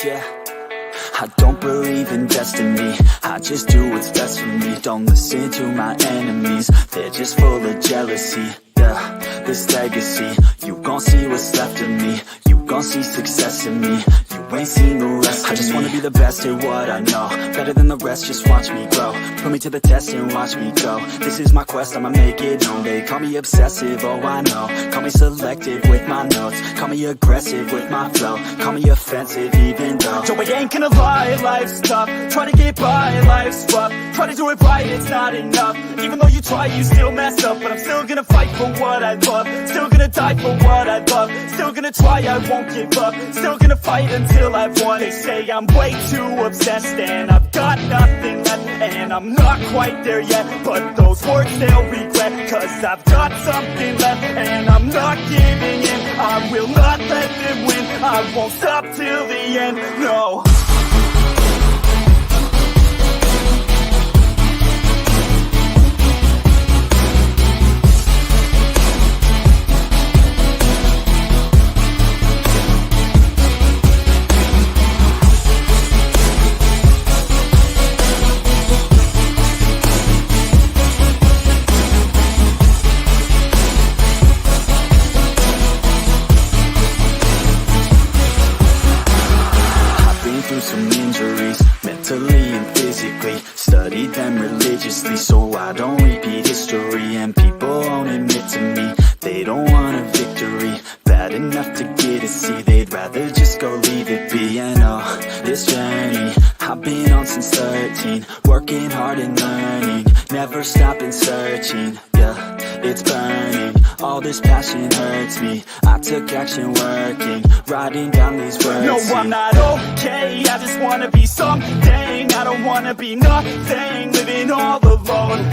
Yeah, I don't believe in destiny, I just do what's best for me. Don't listen to my enemies, they're just full of jealousy. Yeah, this legacy, you gon' see what's left of me. You gon' see success in me, you ain't seen the rest of me. I just wanna be the best at what I know, better than the rest, just watch me grow. Put me to the test and watch me go. This is my quest, I'ma make it known. They call me obsessive, oh I know. Call me selective with my notes, call me aggressive with my flow. Call me offensive even though Joe, I ain't gonna lie, life's tough. Try to get by, life's rough. Try to do it right, it's not enough. Even though you try, you still mess up. But I'm still gonna fight for what I love, still gonna die for what I love. Still gonna try, I won't give up. Still gonna fight until I've won. They say I'm way too obsessed and I've got nothing left, and I'm not quite there yet, but those words they'll regret. Cause I've got something left and I'm not giving in. I will not let them win, I won't stop till the end, no. Some injuries, mentally and physically. Studied them religiously so I don't repeat history. And people won't admit to me they don't want a victory bad enough to get a C. They'd rather just go leave it be. And oh, this journey I've been on since 13, working hard and learning, never stopping searching. Yeah, it's burning, all this passion hurts me. I took action working, writing down these words. No, I'm not okay, I just wanna be something. I don't wanna be nothing, living all alone.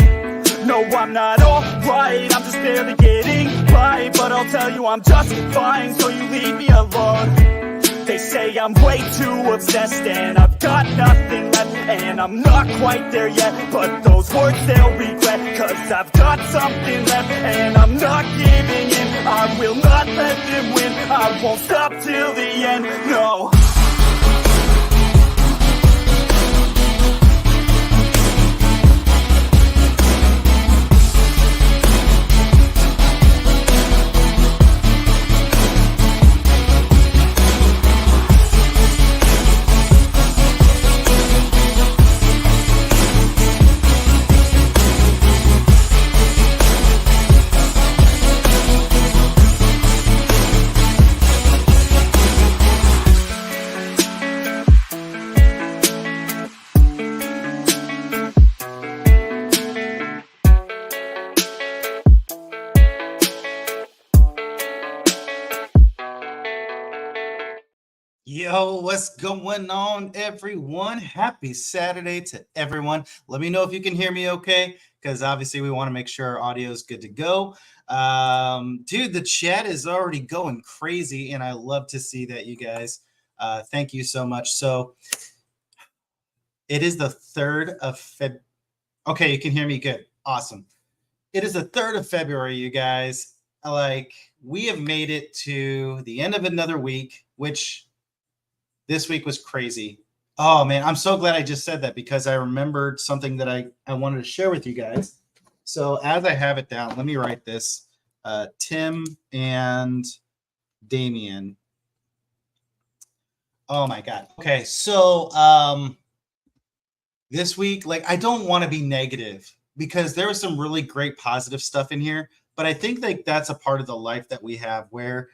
No, I'm not alright, I'm just barely getting by. But I'll tell you I'm just fine, so you leave me alone. They say I'm way too obsessed and I've got nothing left, and I'm not quite there yet, but those words they'll regret. Cause I've got something left and I'm not giving in. I will not let them win, I won't stop till the end, no. Yo, what's going on, everyone? Happy Saturday to everyone. Let me know if you can hear me okay, because obviously we want to make sure our audio is good to go. Dude, the chat is already going crazy, and I love to see that, you guys. Thank you so much. So it is the 3rd of February. Okay, you can hear me good. Awesome. It is the 3rd of February, you guys. We have made it to the end of another week, which this week was crazy. Oh, man, I'm so glad I just said that because I remembered something that I wanted to share with you guys. So as I have it down, let me write this. Tim and Damien. Oh, my God. Okay, so this week, I don't want to be negative because there was some really great positive stuff in here. But I think that's a part of the life that we have where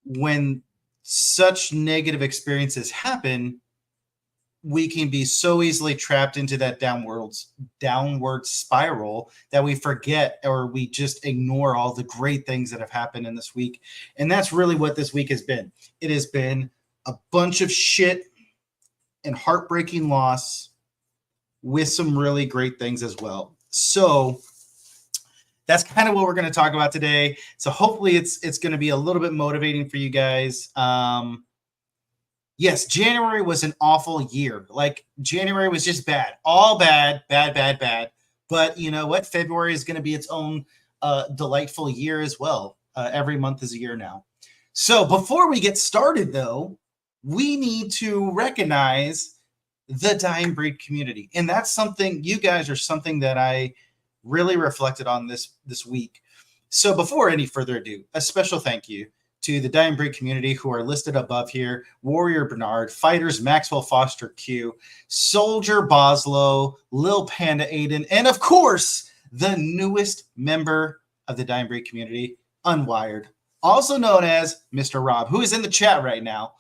when such negative experiences happen, we can be so easily trapped into that downward spiral that we forget or we just ignore all the great things that have happened in this week. And that's really what this week has been. It has been a bunch of shit and heartbreaking loss with some really great things as well. So that's kind of what we're going to talk about today. So hopefully it's going to be a little bit motivating for you guys. Yes, January was an awful year. January was just bad. All bad. But you know what? February is going to be its own delightful year as well. Every month is a year now. So before we get started, though, we need to recognize the dying breed community. And that's something, you guys are something that I really reflected on this week. So before any further ado, a special thank you to the dying breed community who are listed above here: Warrior Bernard, Fighters Maxwell Foster Q, Soldier Boslow, Lil Panda Aiden, and of course, the newest member of the dying breed community, Unwired, also known as Mr. Rob, who is in the chat right now.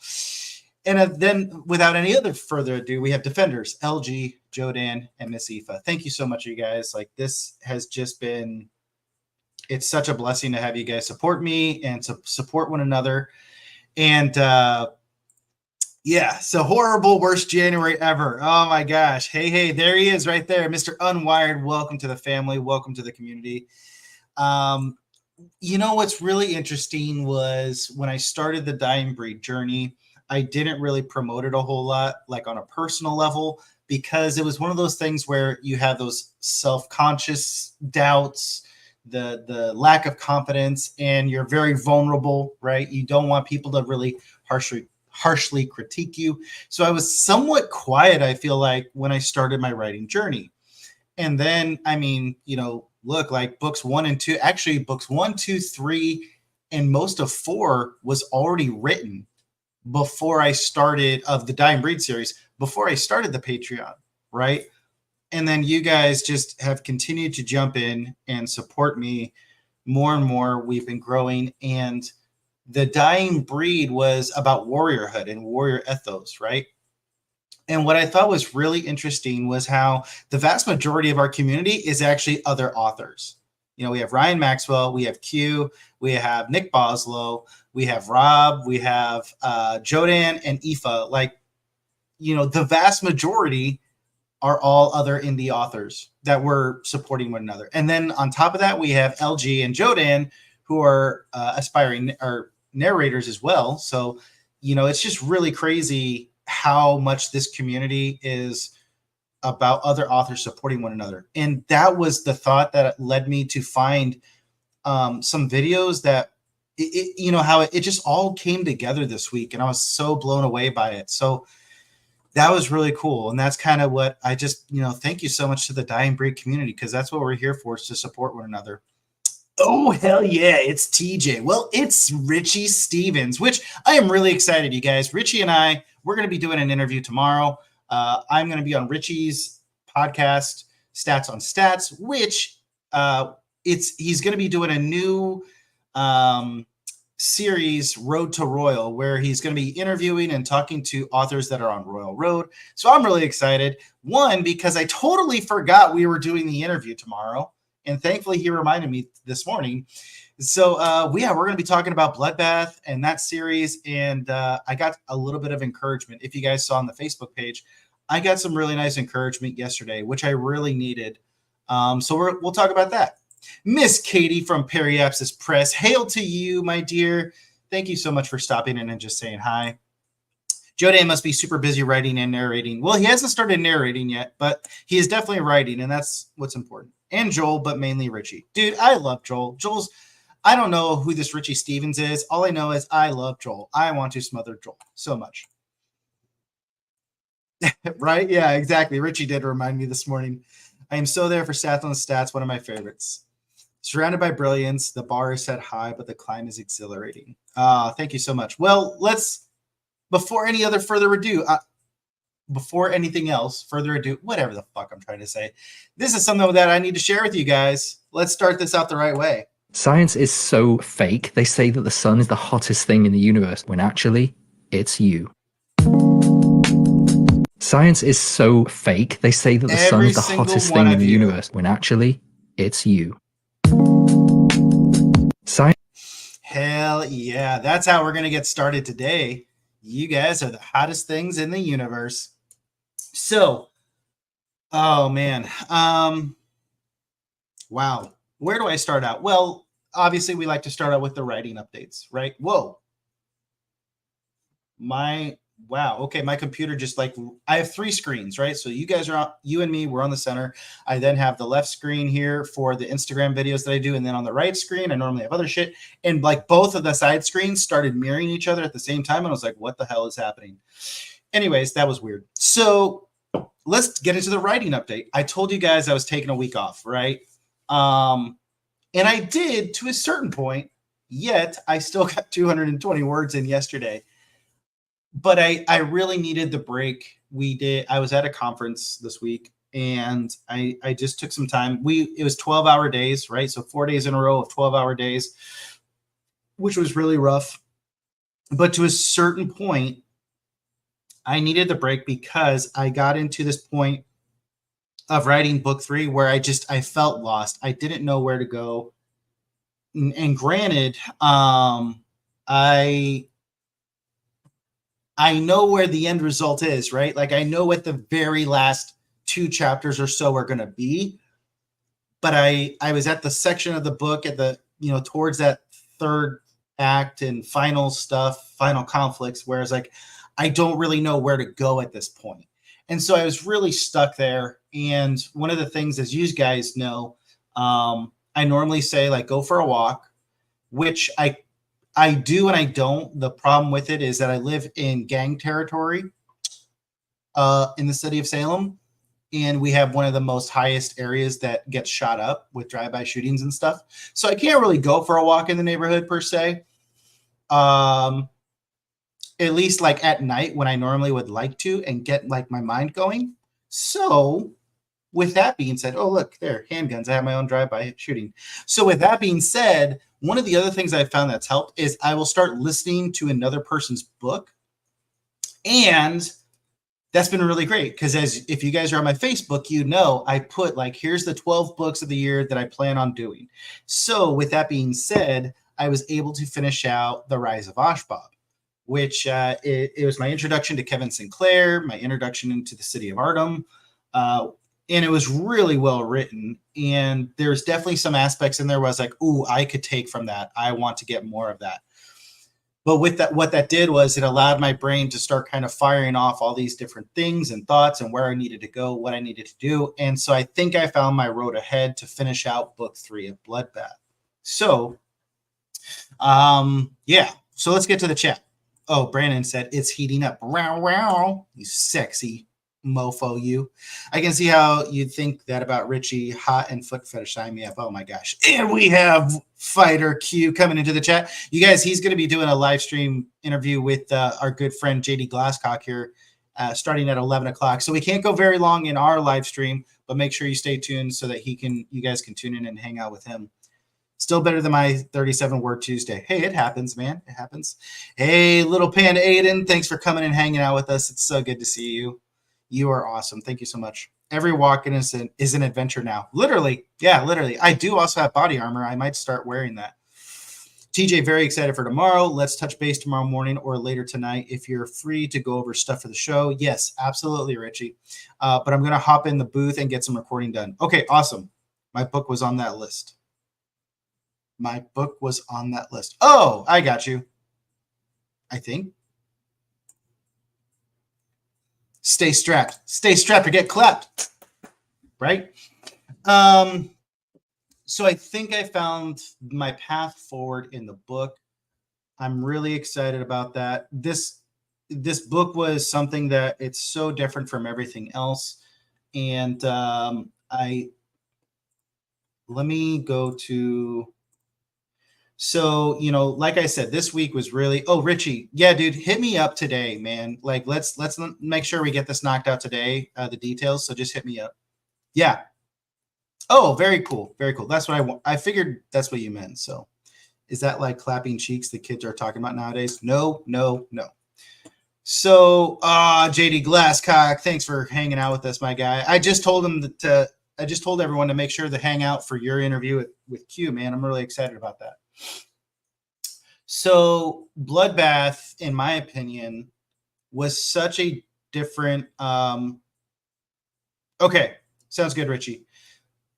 And then, without any other further ado, we have Defenders, LG, Jodan, and Miss Aoife. Thank you so much, you guys. Like, this has just been, it's such a blessing to have you guys support me and to support one another. And yeah, so horrible, worst January ever. Oh my gosh. Hey, there he is right there. Mr. Unwired, welcome to the family. Welcome to the community. You know, what's really interesting was when I started the dying breed journey, I didn't really promote it a whole lot, like on a personal level, because it was one of those things where you have those self-conscious doubts, the lack of confidence, and you're very vulnerable, right? You don't want people to really harshly critique you. So I was somewhat quiet, I feel like, when I started my writing journey. And then, I mean, you know, look, like books 1 and 2, actually books 1, 2, 3, and most of 4 was already written before I started, of the Dying Breed series, before I started the Patreon, right? And then you guys just have continued to jump in and support me more and more. We've been growing, and the Dying Breed was about warriorhood and warrior ethos, right? And what I thought was really interesting was how the vast majority of our community is actually other authors. You know, we have Ryan Maxwell, we have Q, we have Nick Boslow, we have Rob, we have Jodan and Aoife. Like, you know, the vast majority are all other indie authors that were supporting one another. And then on top of that, we have LG and Jodan, who are aspiring or narrators as well. So, you know, it's just really crazy how much this community is about other authors supporting one another. And that was the thought that led me to find some videos that, you know, how it just all came together this week. And I was so blown away by it. So that was really cool. And that's kind of what I just, you know, thank you so much to the Dying Breed community, because that's what we're here for, is to support one another. Oh, hell yeah, it's TJ. Well, it's Richie Stevens, which I am really excited, you guys. Richie and I, we're going to be doing an interview tomorrow. I'm going to be on Richie's podcast, Stats on Stats, which he's going to be doing a new series, Road to Royal, where he's going to be interviewing and talking to authors that are on Royal Road. So I'm really excited. One, because I totally forgot we were doing the interview tomorrow. And thankfully, he reminded me this morning. So, we're going to be talking about Bloodbath and that series. And I got a little bit of encouragement. If you guys saw on the Facebook page, I got some really nice encouragement yesterday, which I really needed. So we'll talk about that. Miss Katie from Periapsis Press, hail to you, my dear. Thank you so much for stopping in and just saying hi. Jodan must be super busy writing and narrating. Well, he hasn't started narrating yet, but he is definitely writing, and that's what's important. And Joel, but mainly Richie. Dude, I love Joel. I don't know who this Richie Stevens is. All I know is I love Joel. I want to smother Joel so much. Right? Yeah, exactly. Richie did remind me this morning. I am so there for Stats on Stats, one of my favorites. Surrounded by brilliance, the bar is set high, but the climb is exhilarating. Thank you so much. Well, before anything else, further ado, whatever the fuck I'm trying to say. This is something that I need to share with you guys. Let's start this out the right way. Science is so fake. They say that the sun is the hottest thing in the universe, when actually, it's you. Science is so fake. They say that the sun is the hottest thing in the universe, when actually, it's you. Science. Hell yeah. That's how we're going to get started today. You guys are the hottest things in the universe. So, oh man. Wow. Where do I start out? Well, obviously we like to start out with the writing updates, right? Whoa. My Wow. Okay. My computer just like, I have 3 screens, right? So you guys are on, you and me, we're on the center. I then have the left screen here for the Instagram videos that I do. And then on the right screen, I normally have other shit. And like both of the side screens started mirroring each other at the same time. And I was like, what the hell is happening? Anyways, that was weird. So let's get into the writing update. I told you guys I was taking a week off, right? And I did to a certain point, yet I still got 220 words in yesterday. But I really needed the break. I was at a conference this week and I just took some time. It was 12-hour days, right? So 4 days in a row of 12-hour days, which was really rough. But to a certain point, I needed the break because I got into this point of writing book 3 where I felt lost. I didn't know where to go. And granted, I know where the end result is, right? Like I know what the very last 2 chapters or so are going to be, but I was at the section of the book at the, towards that 3rd act and final stuff, final conflicts, whereas like, I don't really know where to go at this point. And so I was really stuck there. And one of the things, as you guys know, I normally say like, go for a walk, which I do and I don't. The problem with it is that I live in gang territory in the city of Salem, and we have one of the most highest areas that gets shot up with drive-by shootings and stuff. So I can't really go for a walk in the neighborhood per se. At least like at night when I normally would like to and get like my mind going. So with that being said, oh, look, there, handguns. I have my own drive-by shooting. So with that being said, one of the other things I've found that's helped is I will start listening to another person's book. And that's been really great because if you guys are on my Facebook, I put like, here's the 12 books of the year that I plan on doing. So with that being said, I was able to finish out The Rise of Ashbab, which it was my introduction to Kevin Sinclair, my introduction into the city of Artem. And it was really well written. And there's definitely some aspects in there where I was like, ooh, I could take from that. I want to get more of that. But with that, what that did was it allowed my brain to start kind of firing off all these different things and thoughts and where I needed to go, what I needed to do. And so I think I found my road ahead to finish out book 3 of Bloodbath. So, yeah. So let's get to the chat. Oh, Brandon said it's heating up. Wow, wow. You sexy mofo, you. I can see how you think that about Richie. Hot and foot fetish sign me up. Oh my gosh. And we have Fighter Q coming into the chat. You guys, he's going to be doing a live stream interview with our good friend JD Glasscock here starting at 11 o'clock. So we can't go very long in our live stream, but make sure you stay tuned so that you guys can tune in and hang out with him. Still better than my 37-word Tuesday. Hey, it happens, man. It happens. Hey, little panda Aiden, thanks for coming and hanging out with us. It's so good to see you. You are awesome. Thank you so much. Every walk-in is an adventure now. Literally. Yeah, literally. I do also have body armor. I might start wearing that. TJ, very excited for tomorrow. Let's touch base tomorrow morning or later tonight if you're free to go over stuff for the show. Yes, absolutely, Richie. But I'm going to hop in the booth and get some recording done. Okay, awesome. My book was on that list. My book was on that list. Oh, I got you. I think. Stay strapped. Stay strapped or get clapped. Right? So I think I found my path forward in the book. I'm really excited about that. This book was something that it's so different from everything else. And let me go to... So, like I said, this week was really, oh, Richie. Yeah, dude, hit me up today, man. Like, let's make sure we get this knocked out today, the details. So just hit me up. Yeah. Oh, very cool. Very cool. That's what I want. I figured that's what you meant. So is that like clapping cheeks the kids are talking about nowadays? No. So, JD Glasscock, thanks for hanging out with us, my guy. I just told everyone to make sure to hang out for your interview with Q, man. I'm really excited about that. So Bloodbath, in my opinion, was such a different... Okay, sounds good, Richie.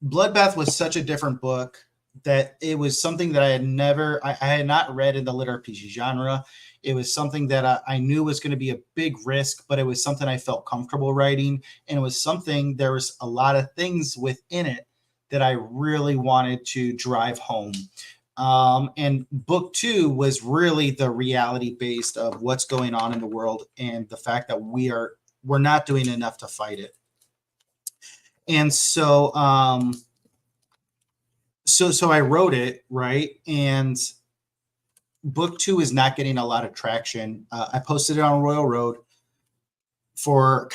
Bloodbath was such a different book that it was something that I had not read in the lit RPG genre. It was something that I knew was going to be a big risk, but it was something I felt comfortable writing. And it was something, there was a lot of things within it that I really wanted to drive home. And book 2 was really the reality based of what's going on in the world and the fact that we're not doing enough to fight it. And so, so I wrote it, right? And book 2 is not getting a lot of traction. I posted it on Royal Road for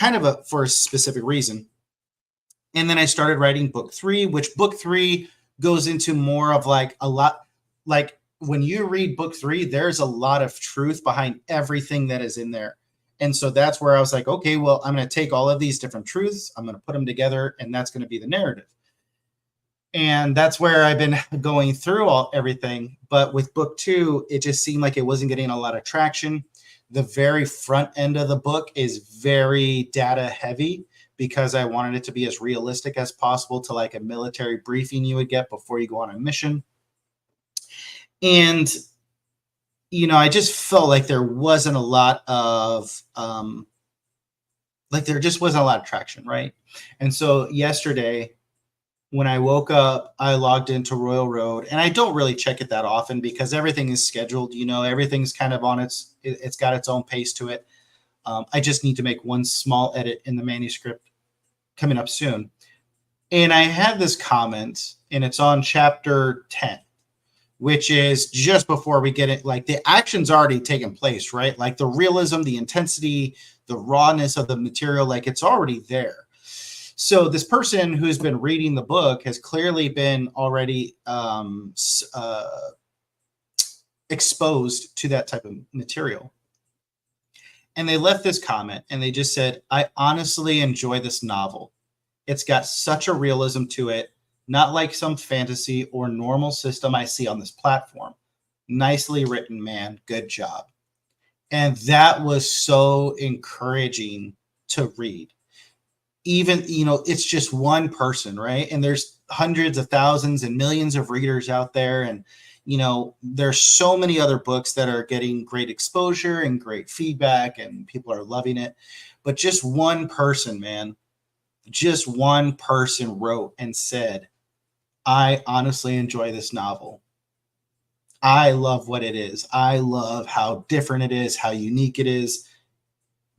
for a specific reason. And then I started writing book 3, which book 3 goes into more of like a lot, like when you read book 3, there's a lot of truth behind everything that is in there. And so that's where I was like, okay, well, I'm going to take all of these different truths, I'm going to put them together, and that's going to be the narrative. And that's where I've been going through everything. But with book 2, it just seemed like it wasn't getting a lot of traction. The very front end of the book is very data heavy because I wanted it to be as realistic as possible to like a military briefing you would get before you go on a mission. And, you know, I just felt like there wasn't a lot of, there just wasn't a lot of traction, right? And so yesterday, when I woke up, I logged into Royal Road, and I don't really check it that often because everything is scheduled. You know, everything's kind of on it's got its own pace to it. I just need to make one small edit in the manuscript coming up soon. And I had this comment, and it's on chapter 10, which is just before we get it. Like the action's already taken place, right? Like the realism, the intensity, the rawness of the material, like it's already there. So this person who's been reading the book has clearly been already exposed to that type of material. And they left this comment and they just said, I honestly enjoy this novel. It's got such a realism to it, not like some fantasy or normal system I see on this platform. Nicely written, man. Good job. And that was so encouraging to read. Even, you know, it's just one person, right? And there's hundreds of thousands and millions of readers out there. And, you know, there's so many other books that are getting great exposure and great feedback and people are loving it. But just one person, man, just one person wrote and said, I honestly enjoy this novel. I love what it is. I love how different it is, how unique it is.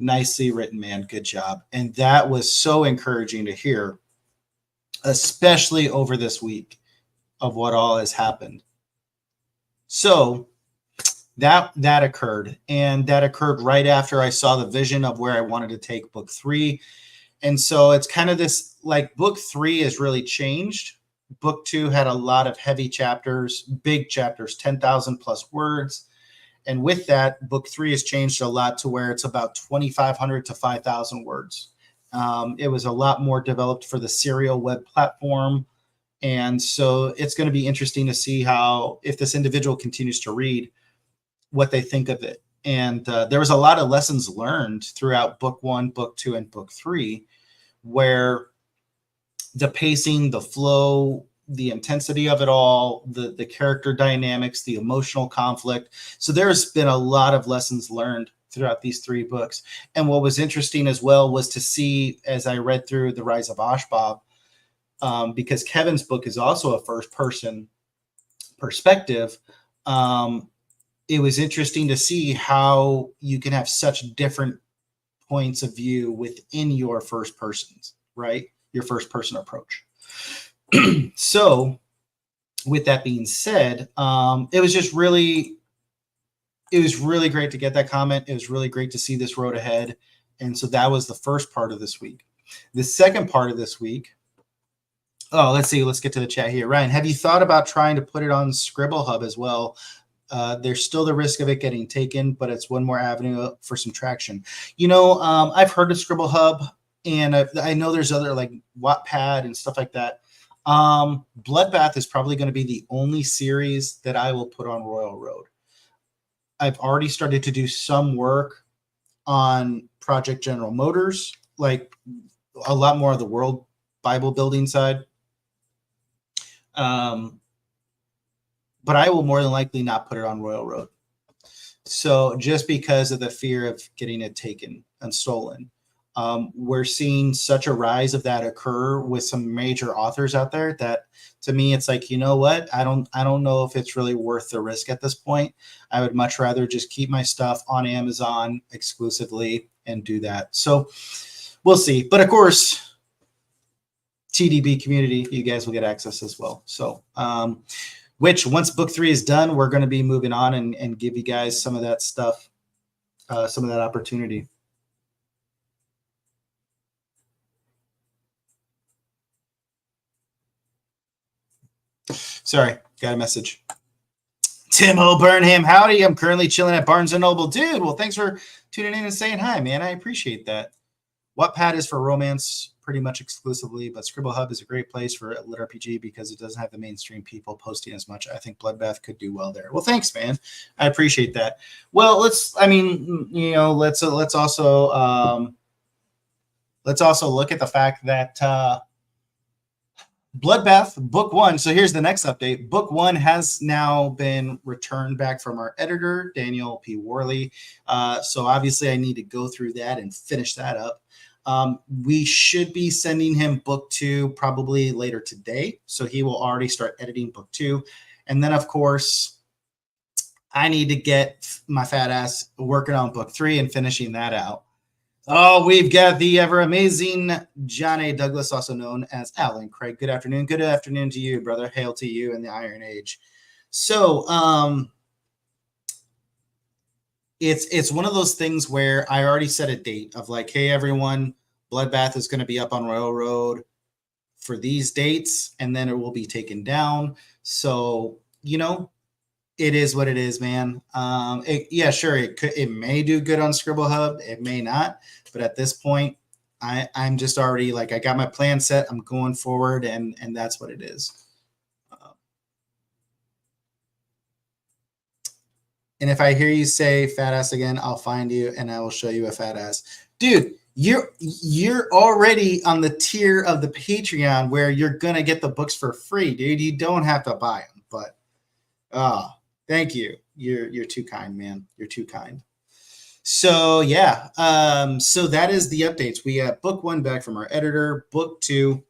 Nicely written, man. Good job. And that was so encouraging to hear, especially over this week of what all has happened. So that occurred, and that occurred right after I saw the vision of where I wanted to take book 3. And so it's kind of this, like book 3 has really changed. Book 2 had a lot of heavy chapters, big chapters, 10,000 plus words. And with that, book 3 has changed a lot to where it's about 2,500 to 5,000 words. It was a lot more developed for the serial web platform. And so it's going to be interesting to see how, if this individual continues to read, what they think of it. And there was a lot of lessons learned throughout book 1, book 2, and book 3, where the pacing, the flow, the intensity of it all, the character dynamics, the emotional conflict. So there's been a lot of lessons learned throughout these 3 books. And what was interesting as well was to see, as I read through The Rise of Ashbab, because Kevin's book is also a first-person perspective, it was interesting to see how you can have such different points of view within your first persons, right? Your first-person approach. So with that being said, it was really great to get that comment. It was really great to see this road ahead. And so that was the first part of this week. The second part of this week, let's get to the chat here. Ryan, have you thought about trying to put it on Scribble Hub as well? There's still the risk of it getting taken, but it's one more avenue for some traction. You know, I've heard of Scribble Hub, and I know there's other like Wattpad and stuff like that. Bloodbath is probably going to be the only series that I will put on Royal Road. I've already started to do some work on Project General Motors, like a lot more of the world Bible building side. but I will more than likely not put it on Royal Road. So just because of the fear of getting it taken and stolen. We're seeing such a rise of that occur with some major authors out there that, to me, it's like, you know what? I don't know if it's really worth the risk at this point. I would much rather just keep my stuff on Amazon exclusively and do that. So we'll see. But of course, TDB community, you guys will get access as well. So, which once book 3 is done, we're going to be moving on and give you guys some of that stuff, some of that opportunity. Sorry, got a message. Tim O'Burnham, howdy. I'm currently chilling at Barnes & Noble. Dude, well, thanks for tuning in and saying hi, man. I appreciate that. Wattpad is for romance pretty much exclusively, but Scribble Hub is a great place for lit RPG because it doesn't have the mainstream people posting as much. I think Bloodbath could do well there. Well, thanks, man. I appreciate that. Well, let's also look at the fact that Bloodbath book 1. So here's the next update. Book 1 has now been returned back from our editor, Daniel P. Worley. So obviously I need to go through that and finish that up. We should be sending him book 2 probably later today. So he will already start editing book 2. And then, of course, I need to get my fat ass working on book 3 and finishing that out. Oh, we've got the ever amazing John A. Douglas, also known as Alan Craig. Good afternoon. Good afternoon to you, brother. Hail to you in the Iron Age. So it's one of those things where I already set a date of like, hey, everyone, Bloodbath is going to be up on Royal Road for these dates, and then it will be taken down. So, it is what it is, man. Yeah, sure. It may do good on Scribble Hub. It may not. But at this point, I'm just already like, I got my plan set. I'm going forward, and that's what it is. And if I hear you say fat ass again, I'll find you and I will show you a fat ass. Dude, you're already on the tier of the Patreon where you're gonna get the books for free, dude. You don't have to buy them, but thank you. You're too kind, man. You're too kind. So yeah, so that is the updates. We have book 1 back from our editor. Book 2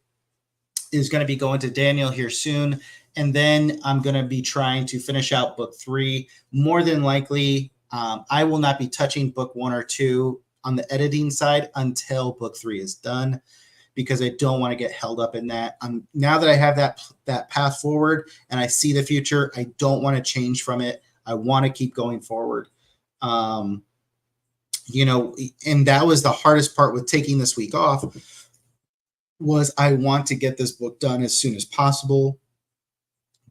is going to be going to Daniel here soon, and then I'm going to be trying to finish out book 3. More than likely, I will not be touching book 1 or 2 on the editing side until book 3 is done, because I don't want to get held up in that. Now that I have that path forward and I see the future, I don't want to change from it. I want to keep going forward. And that was the hardest part with taking this week off, was I want to get this book done as soon as possible.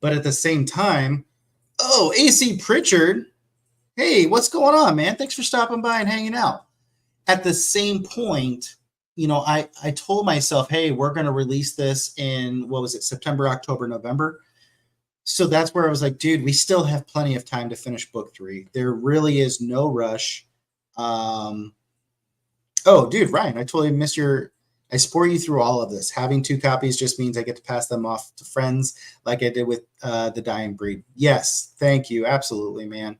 But at the same time, AC Pritchard, hey, what's going on, man? Thanks for stopping by and hanging out. At the same point, I told myself, hey, we're going to release this in, September, October, November. So that's where I was like, dude, we still have plenty of time to finish book 3. There really is no rush. Dude, Ryan, I totally missed I support you through all of this. Having 2 copies just means I get to pass them off to friends like I did with the Dying Breed. Yes, thank you. Absolutely, man.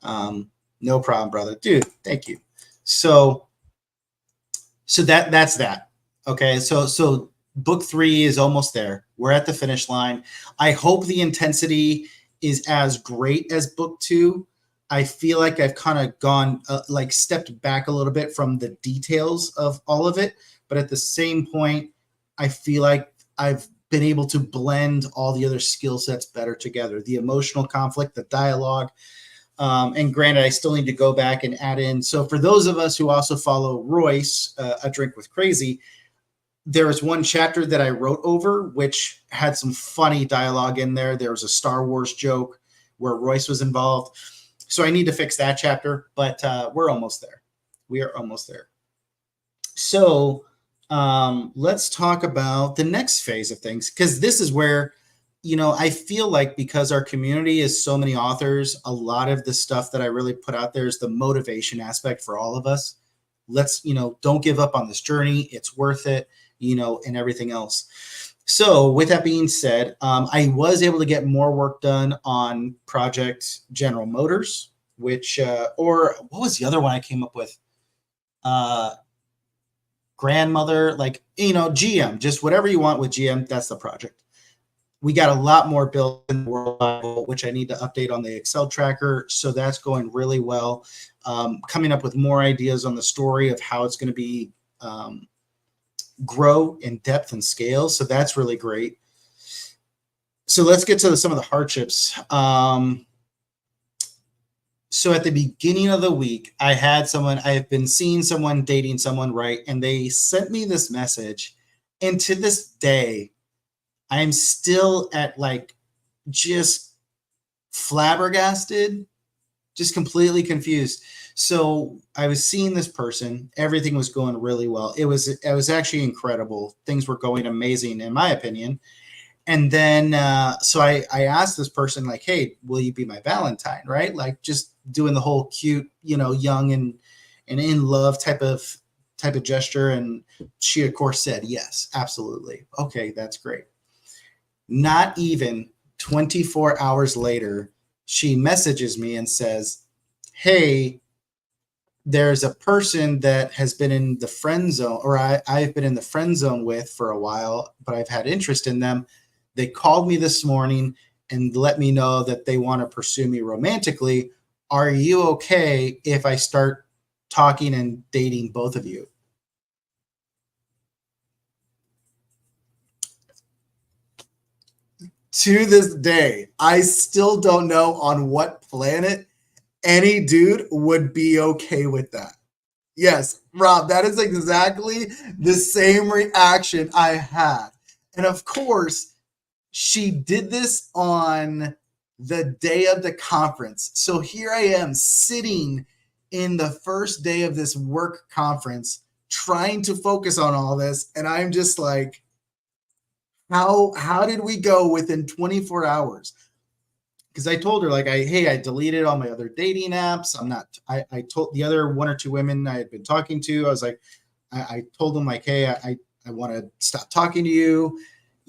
No problem, brother. Dude, thank you. So that's that. Okay, so book 3 is almost there. We're at the finish line. I hope the intensity is as great as book 2. I feel like I've kind of gone, stepped back a little bit from the details of all of it. But at the same point, I feel like I've been able to blend all the other skill sets better together. The emotional conflict, the dialogue. And granted, I still need to go back and add in. So for those of us who also follow Royce, A Drink with Crazy, there was one chapter that I wrote over, which had some funny dialogue in there. There was a Star Wars joke where Royce was involved. So I need to fix that chapter, but we're almost there. We are almost there. So let's talk about the next phase of things, because this is where, I feel like because our community is so many authors, a lot of the stuff that I really put out there is the motivation aspect for all of us. Let's, don't give up on this journey. It's worth it, and everything else. So with that being said, I was able to get more work done on Project General Motors, which, or what was the other one I came up with? Grandmother, like, GM, just whatever you want with GM, that's the project. We got a lot more built in the world, which I need to update on the Excel tracker. So that's going really well. Coming up with more ideas on the story of how it's going to be grow in depth and scale. So that's really great. So let's get to some of the hardships. So at the beginning of the week, I have been seeing someone dating someone, right? And they sent me this message. And to this day, I'm still at like just flabbergasted, just completely confused. So I was seeing this person, everything was going really well. It was actually incredible. Things were going amazing in my opinion. And then, so I asked this person, like, hey, will you be my Valentine? Right? Like, just doing the whole cute, young and in love type of gesture. And she, of course, said, yes, absolutely. Okay, that's great. Not even 24 hours later, she messages me and says, hey, there's a person that has been in the friend zone, or I've been in the friend zone with for a while, but I've had interest in them. They called me this morning and let me know that they want to pursue me romantically. Are you okay if I start talking and dating both of you? To this day, I still don't know on what planet any dude would be okay with that. Yes, Rob, that is exactly the same reaction I had. And of course, she did this on the day of the conference. So here I am sitting in the first day of this work conference, trying to focus on all this. And I'm just like, how did we go within 24 hours? Because I told her, like, I deleted all my other dating apps. I told the other one or two women I had been talking to, I was like, I told them, like, hey, I want to stop talking to you.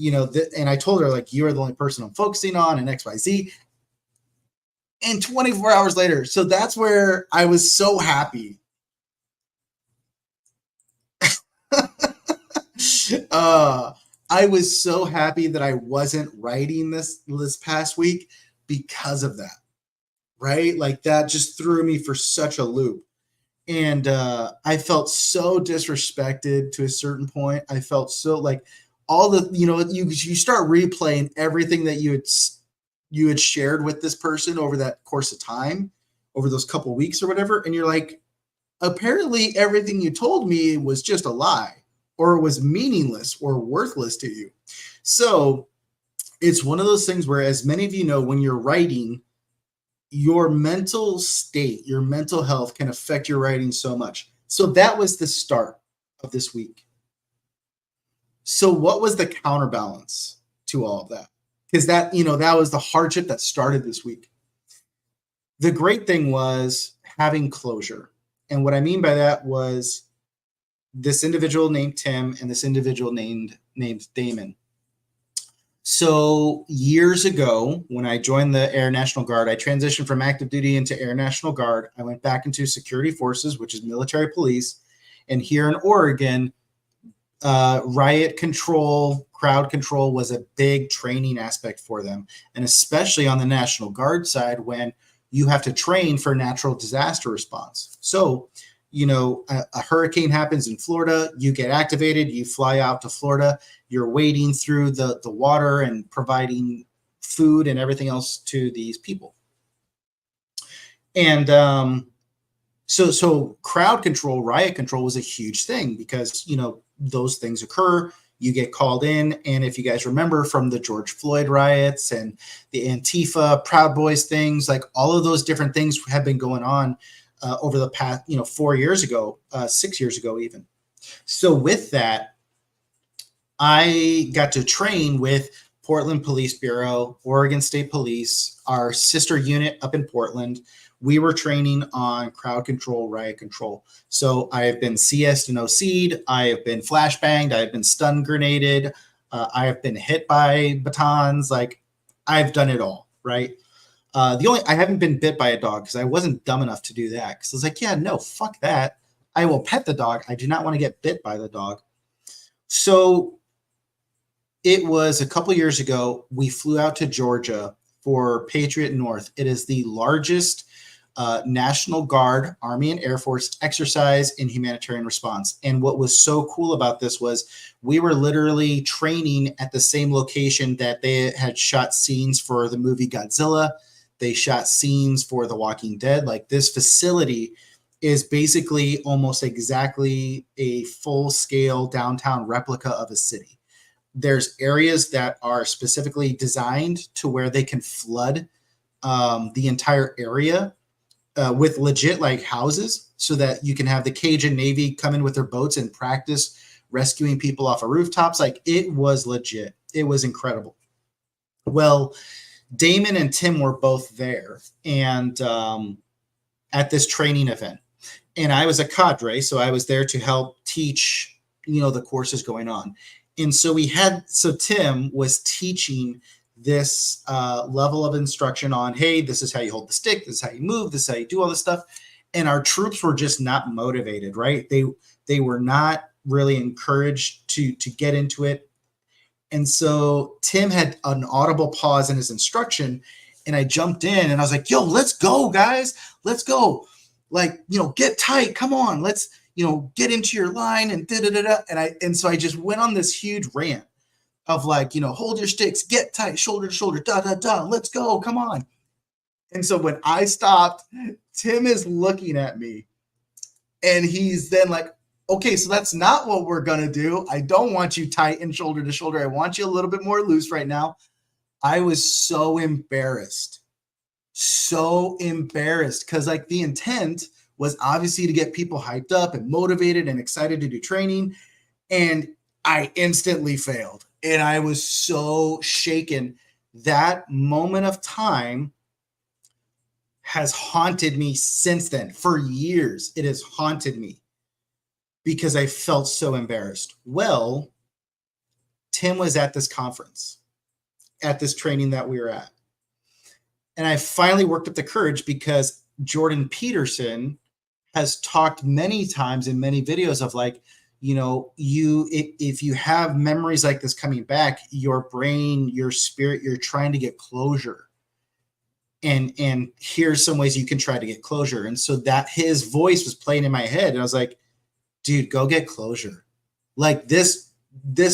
And I told her, like, you are the only person I'm focusing on and XYZ. And 24 hours later, so that's where I was so happy. I was so happy that I wasn't writing this past week because of that, right? Like, that just threw me for such a loop. And I felt so disrespected to a certain point. I felt so like all the, you start replaying everything that you had shared with this person over that course of time, over those couple weeks or whatever. And you're like, apparently everything you told me was just a lie, or it was meaningless or worthless to you. So it's one of those things where, as many of you know, when you're writing, your mental state, your mental health can affect your writing so much. So that was the start of this week. So what was the counterbalance to all of that? Because that was the hardship that started this week. The great thing was having closure. And what I mean by that was this individual named Tim and this individual named Damon. So years ago, when I joined the Air National Guard, I transitioned from active duty into Air National Guard. I went back into security forces, which is military police. And here in Oregon, riot control, crowd control was a big training aspect for them. And especially on the National Guard side, when you have to train for natural disaster response. So, a hurricane happens in Florida, you get activated, you fly out to Florida, you're wading through the water and providing food and everything else to these people. And so crowd control, riot control was a huge thing because, those things occur, you get called in. And if you guys remember from the George Floyd riots and the Antifa, Proud Boys things, like all of those different things have been going on over the past, 4 years ago, 6 years ago even. So with that, I got to train with Portland Police Bureau, Oregon State Police, our sister unit up in Portland. We were training on crowd control, riot control. So I have been CS'd and OC'd. I have been flashbanged. I have been stun grenaded. I have been hit by batons. Like, I've done it all, right? I haven't been bit by a dog because I wasn't dumb enough to do that. Because I was like, yeah, no, fuck that. I will pet the dog. I do not want to get bit by the dog. So it was a couple years ago. We flew out to Georgia for Patriot North. It is the largest National Guard, Army, and Air Force exercise in humanitarian response. And what was so cool about this was we were literally training at the same location that they had shot scenes for the movie Godzilla. They shot scenes for The Walking Dead. Like, this facility is basically almost exactly a full-scale downtown replica of a city. There's areas that are specifically designed to where they can flood the entire area with legit like houses, so that you can have the Cajun Navy come in with their boats and practice rescuing people off of rooftops. Like, it was legit. It was incredible. Well, Damon and Tim were both there, and at this training event, and I was a cadre, so I was there to help teach, the courses going on. And so Tim was teaching this level of instruction on, hey, this is how you hold the stick, this is how you move, this is how you do all this stuff. And our troops were just not motivated, right? They were not really encouraged to get into it. And so Tim had an audible pause in his instruction, and I jumped in and I was like, yo, let's go, guys. Let's go. Like, get tight. Come on. Let's, get into your line and da-da-da-da. And so I just went on this huge rant of like, hold your sticks, get tight, shoulder to shoulder, da-da-da, let's go, come on. And so when I stopped, Tim is looking at me, and he's then like, okay, so that's not what we're going to do. I don't want you tight and shoulder to shoulder. I want you a little bit more loose right now. I was so embarrassed because like the intent was obviously to get people hyped up and motivated and excited to do training. And I instantly failed. And I was so shaken. That moment of time has haunted me since then. For years, it has haunted me because I felt so embarrassed. Well, Tim was at this conference, at this training that we were at. And I finally worked up the courage because Jordan Peterson has talked many times in many videos of like, if you have memories like this coming back, your brain, your spirit, you're trying to get closure. And here's some ways you can try to get closure. And so that his voice was playing in my head. And I was like, dude, go get closure. Like this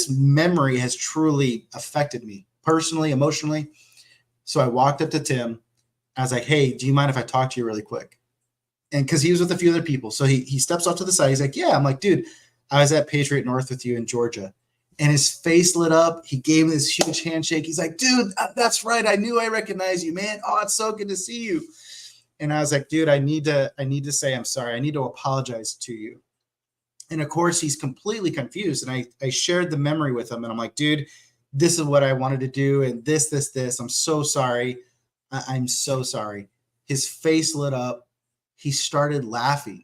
memory has truly affected me personally, emotionally. So I walked up to Tim. I was like, hey, do you mind if I talk to you really quick? And because he was with a few other people. So he steps off to the side. He's like, yeah. I'm like, dude, I was at Patriot North with you in Georgia. And his face lit up. He gave me this huge handshake. He's like, dude, that's right. I knew I recognized you, man. Oh, it's so good to see you. And I was like, dude, I need to say I'm sorry. I need to apologize to you. And of course, he's completely confused. And I shared the memory with him. And I'm like, dude, this is what I wanted to do. And this. I'm so sorry. I'm so sorry. His face lit up. He started laughing.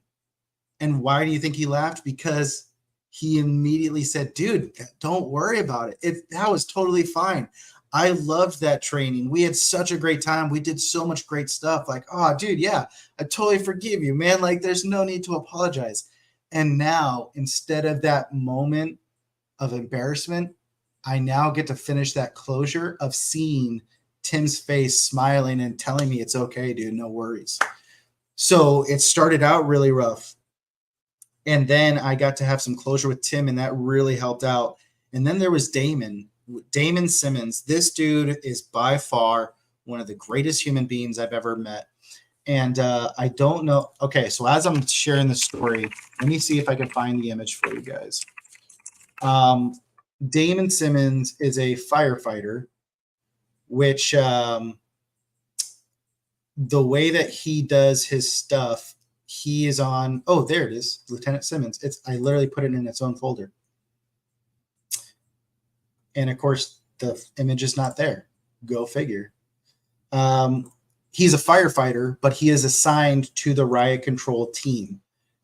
And why do you think he laughed? Because he immediately said, dude, don't worry about it. That was totally fine. I loved that training. We had such a great time. We did so much great stuff. Like, oh, dude, yeah, I totally forgive you, man. Like, there's no need to apologize. And now, instead of that moment of embarrassment, I now get to finish that closure of seeing Tim's face smiling and telling me it's okay, dude, no worries. So it started out really rough. And then I got to have some closure with Tim, and that really helped out. And then there was Damon Simmons. This dude is by far one of the greatest human beings I've ever met. And I don't know. Okay, so as I'm sharing the story, let me see if I can find the image for you guys. Damon Simmons is a firefighter, which the way that he does his stuff, he is on, oh, there it is, Lieutenant Simmons. I literally put it in its own folder. And of course, the image is not there. Go figure. He's a firefighter, but he is assigned to the riot control team.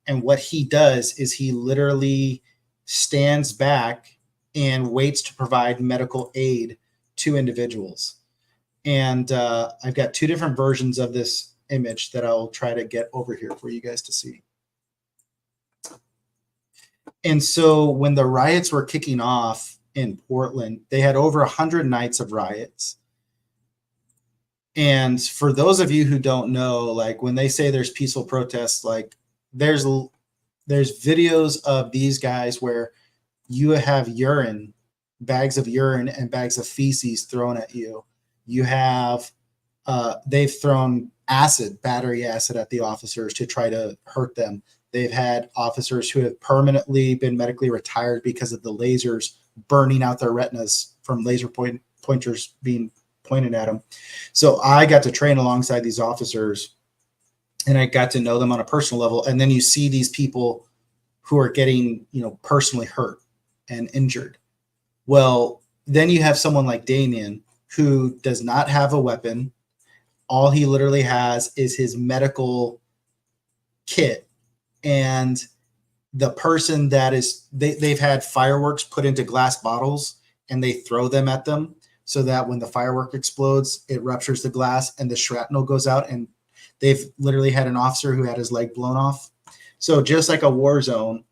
And what he does is he literally stands back and waits to provide medical aid to individuals. And I've got two different versions of this image that I'll try to get over here for you guys to see. And so when the riots were kicking off in Portland, they had over 100 nights of riots. And for those of you who don't know, like when they say there's peaceful protests, like there's videos of these guys where you have urine, bags of urine and bags of feces thrown at you. You have, they've thrown acid, battery acid at the officers to try to hurt them. They've had officers who have permanently been medically retired because of the lasers burning out their retinas from laser pointers being pointed at them. So I got to train alongside these officers and I got to know them on a personal level. And then you see these people who are getting, personally hurt and injured. Well, then you have someone like Damien who does not have a weapon. All he literally has is his medical kit. And the person that is, they've had fireworks put into glass bottles and they throw them at them so that when the firework explodes, it ruptures the glass and the shrapnel goes out. And they've literally had an officer who had his leg blown off. So just like a war zone.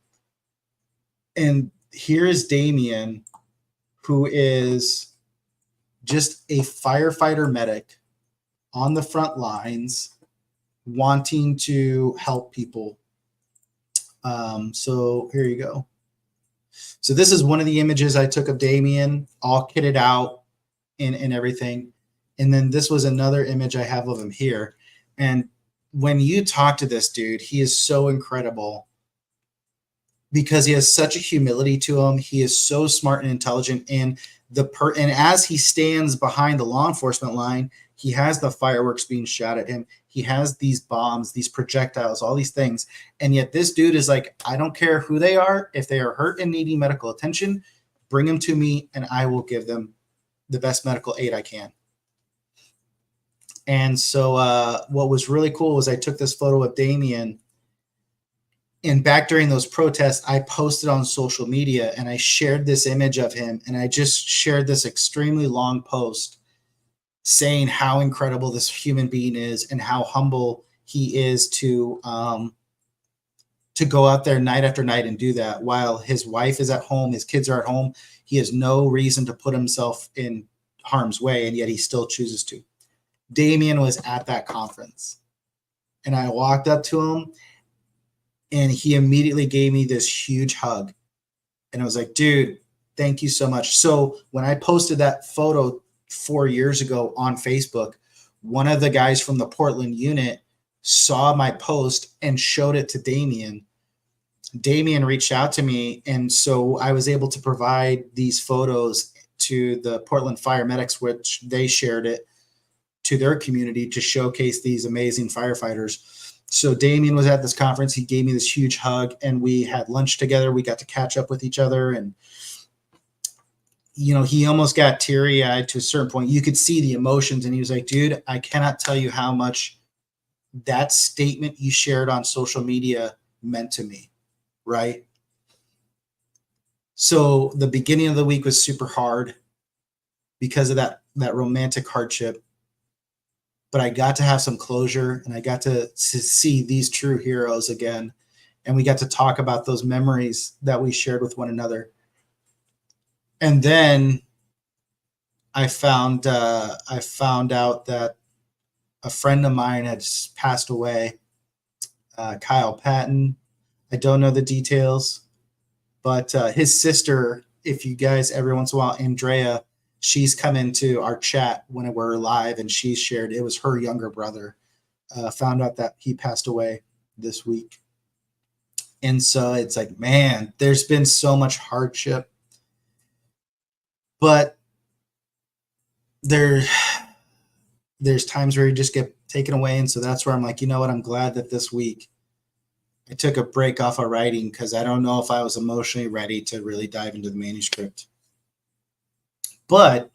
And here is Damien, who is just a firefighter medic on the front lines wanting to help people. So here you go. So this is one of the images I took of Damien, all kitted out and everything. And then this was another image I have of him here. And when you talk to this dude, he is so incredible because he has such a humility to him. He is so smart and intelligent. And and as he stands behind the law enforcement line, he has the fireworks being shot at him. He has these bombs, these projectiles, all these things. And yet this dude is like, I don't care who they are. If they are hurt and needing medical attention, bring them to me and I will give them the best medical aid I can. And so what was really cool was I took this photo of Damien, and back during those protests, I posted on social media and I shared this image of him. And I just shared this extremely long post saying how incredible this human being is and how humble he is to go out there night after night and do that while his wife is at home, his kids are at home. He has no reason to put himself in harm's way, and yet he still chooses to. Damien was at that conference, and I walked up to him, and he immediately gave me this huge hug. And I was like, dude, thank you so much. So when I posted that photo 4 years ago on Facebook, one of the guys from the Portland unit saw my post and showed it to Damien. Damien reached out to me, and so I was able to provide these photos to the Portland Fire Medics, which they shared it to their community to showcase these amazing firefighters. So Damien was at this conference. He gave me this huge hug, and we had lunch together. We got to catch up with each other, and he almost got teary-eyed to a certain point. You could see the emotions, and he was like, dude, I cannot tell you how much that statement you shared on social media meant to me, right? So the beginning of the week was super hard because of that romantic hardship. But I got to have some closure, and I got to see these true heroes again. And we got to talk about those memories that we shared with one another. And then I found out that a friend of mine had passed away, Kyle Patton. I don't know the details, but his sister, if you guys every once in a while, Andrea, she's come into our chat when we're live, and she shared it was her younger brother. Found out that he passed away this week. And so it's like, man, there's been so much hardship. But there's times where you just get taken away. And so that's where I'm like, you know what? I'm glad that this week I took a break off of writing, because I don't know if I was emotionally ready to really dive into the manuscript. But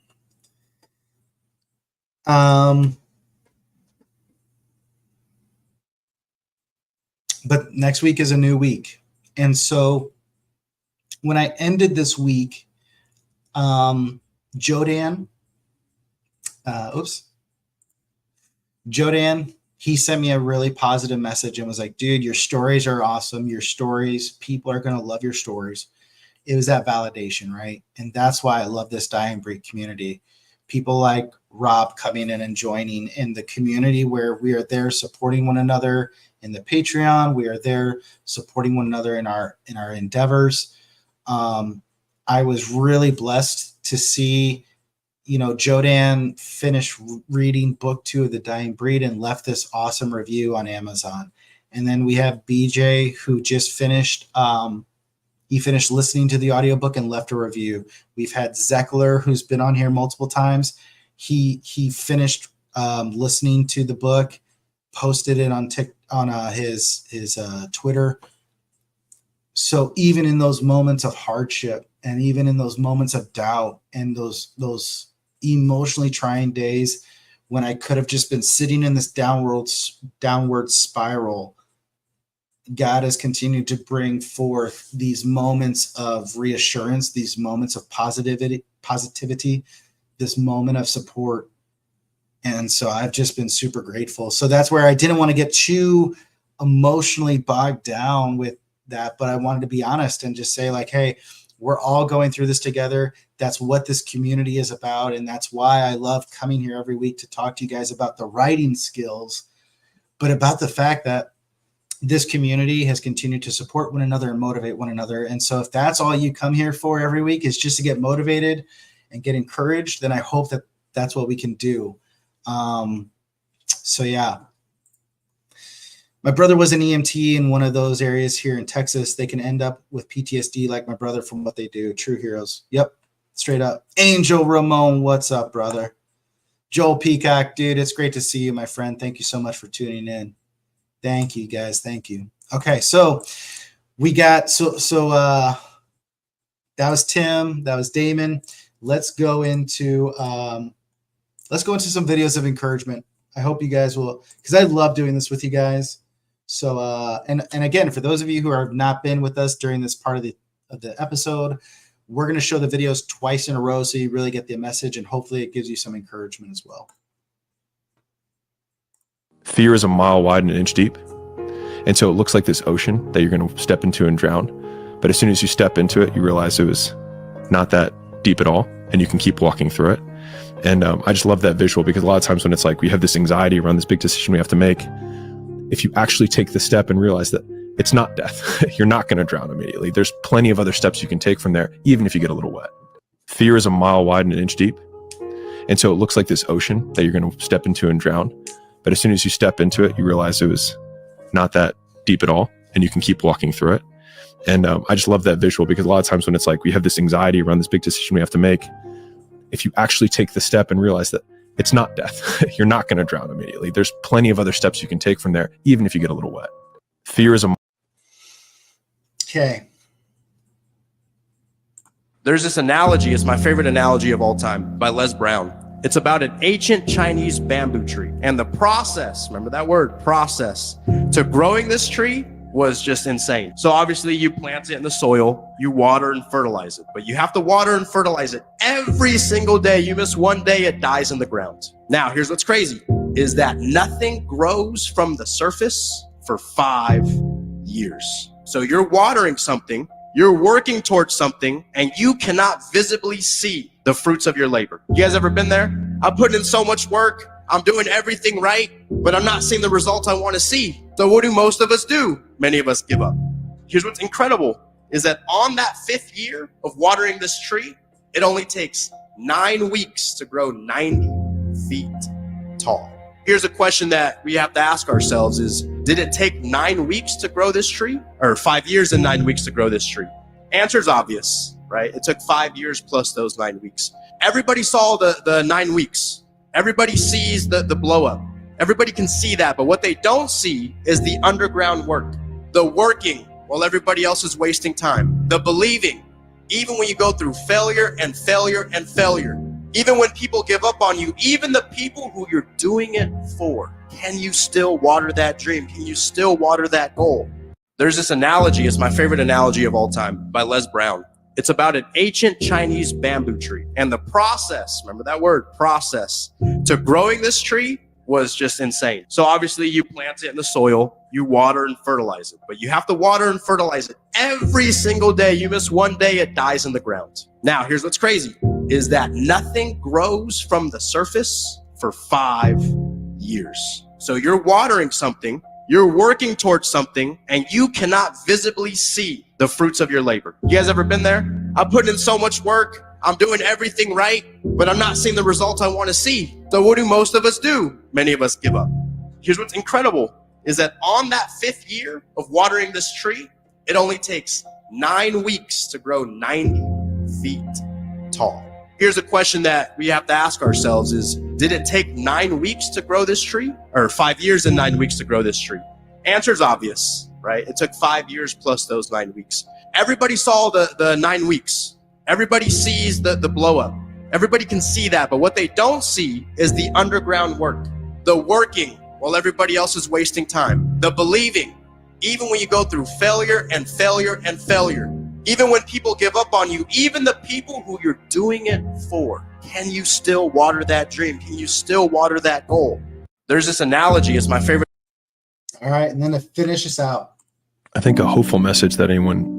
next week is a new week. And so when I ended this week, Jodan, Jodan, he sent me a really positive message and was like, dude, your stories are awesome. Your stories, people are going to love your stories. It was that validation, right? And that's why I love this Dying Breed community. People like Rob coming in and joining in the community where we are there supporting one another in the Patreon. We are there supporting one another in our endeavors. I was really blessed to see, Jodan finish reading book 2 of The Dying Breed and left this awesome review on Amazon. And then we have BJ who just finished, he finished listening to the audiobook and left a review. We've had Zeckler, who's been on here multiple times. He finished listening to the book, posted it on his Twitter. So even in those moments of hardship and even in those moments of doubt and those emotionally trying days when I could have just been sitting in this downward spiral, God has continued to bring forth these moments of reassurance, these moments of positivity, this moment of support. And so I've just been super grateful. So that's where I didn't want to get too emotionally bogged down with that, but I wanted to be honest and just say, like, hey, we're all going through this together. That's what this community is about. And that's why I love coming here every week to talk to you guys about the writing skills, but about the fact that this community has continued to support one another and motivate one another. And so if that's all you come here for every week is just to get motivated and get encouraged, then I hope that that's what we can do. So yeah, my brother was an EMT in one of those areas here in Texas. They can end up with PTSD like my brother from what they do. True heroes. Yep. Straight up. Angel Ramon, what's up, brother? Joel Peacock, dude, it's great to see you, my friend. Thank you so much for tuning in. Thank you, guys. Thank you. Okay, so we got that was Tim, that was Damon. Let's go into some videos of encouragement. I hope you guys will, because I love doing this with you guys. So and again, for those of you who have not been with us during this part of the episode, we're going to show the videos twice in a row so you really get the message, and hopefully it gives you some encouragement as well. Fear is a mile wide and an inch deep. And so it looks like this ocean that you're going to step into and drown. But as soon as you step into it, you realize it was not that deep at all, and you can keep walking through it. And I just love that visual, because a lot of times when it's like we have this anxiety around this big decision we have to make, if you actually take the step and realize that it's not death, you're not going to drown immediately. There's plenty of other steps you can take from there, even if you get a little wet. Fear is a mile wide and an inch deep. And so it looks like this ocean that you're going to step into and drown. But as soon as you step into it, you realize it was not that deep at all, and you can keep walking through it. And I just love that visual, because a lot of times when it's like we have this anxiety around this big decision we have to make, if you actually take the step and realize that it's not death, you're not going to drown immediately. There's plenty of other steps you can take from there, even if you get a little wet. Fear is a... Okay. There's this analogy, it's my favorite analogy of all time, by Les Brown. It's about an ancient Chinese bamboo tree. And the process, remember that word, process, to growing this tree was just insane. So obviously you plant it in the soil, you water and fertilize it, but you have to water and fertilize it every single day. You miss one day, it dies in the ground. Now, here's what's crazy, is that nothing grows from the surface for 5 years. So you're watering something, you're working towards something, and you cannot visibly see the fruits of your labor. You guys ever been there? I'm putting in so much work, I'm doing everything right, but I'm not seeing the results I want to see. So what do most of us do? Many of us give up. Here's what's incredible, is that on that 5th year of watering this tree, it only takes 9 weeks to grow 90 feet tall. Here's a question that we have to ask ourselves is, did it take 9 weeks to grow this tree? Or 5 years and 9 weeks to grow this tree? Answer's obvious, right? It took 5 years plus those 9 weeks. Everybody saw the 9 weeks. Everybody sees the blow up. Everybody can see that, but what they don't see is the underground work, the working while everybody else is wasting time, the believing, even when you go through failure and failure and failure, even when people give up on you, even the people who you're doing it for, can you still water that dream? Can you still water that goal? There's this analogy, it's my favorite analogy of all time, by Les Brown. It's about an ancient Chinese bamboo tree. And the process, remember that word, process, to growing this tree was just insane. So obviously you plant it in the soil, you water and fertilize it, but you have to water and fertilize it every single day. You miss one day, it dies in the ground. Now, here's what's crazy, is that nothing grows from the surface for 5 years. So you're watering something, you're working towards something, and you cannot visibly see the fruits of your labor. You guys ever been there? I'm putting in so much work, I'm doing everything right, but I'm not seeing the results I want to see. So what do most of us do? Many of us give up. Here's what's incredible, is that on that 5th year of watering this tree, it only takes 9 weeks to grow 90 feet tall. Here's a question that we have to ask ourselves is, did it take 9 weeks to grow this tree? Or 5 years and 9 weeks to grow this tree? Answer's obvious, right? It took 5 years plus those 9 weeks. Everybody saw the 9 weeks. Everybody sees the blow up. Everybody can see that, but what they don't see is the underground work, the working while everybody else is wasting time, the believing, even when you go through failure and failure and failure, even when people give up on you, even the people who you're doing it for, can you still water that dream? Can you still water that goal? There's this analogy, it's my favorite. All right, and then to finish us out. I think a hopeful message that anyone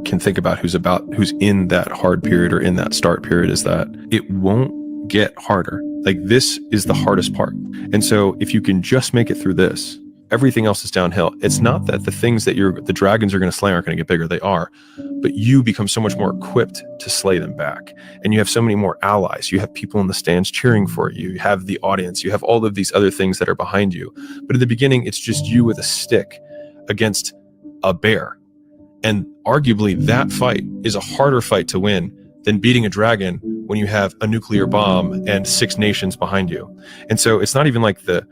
can think about who's in that hard period or in that start period is that it won't get harder. Like, this is the hardest part. And so if you can just make it through this, everything else is downhill. It's not that the things that the dragons are going to slay aren't going to get bigger. They are, but you become so much more equipped to slay them back. And you have so many more allies. You have people in the stands cheering for you. You have the audience. You have all of these other things that are behind you. But in the beginning, it's just you with a stick against a bear. And arguably that fight is a harder fight to win than beating a dragon when you have a nuclear bomb and 6 nations behind you. And so it's not even like the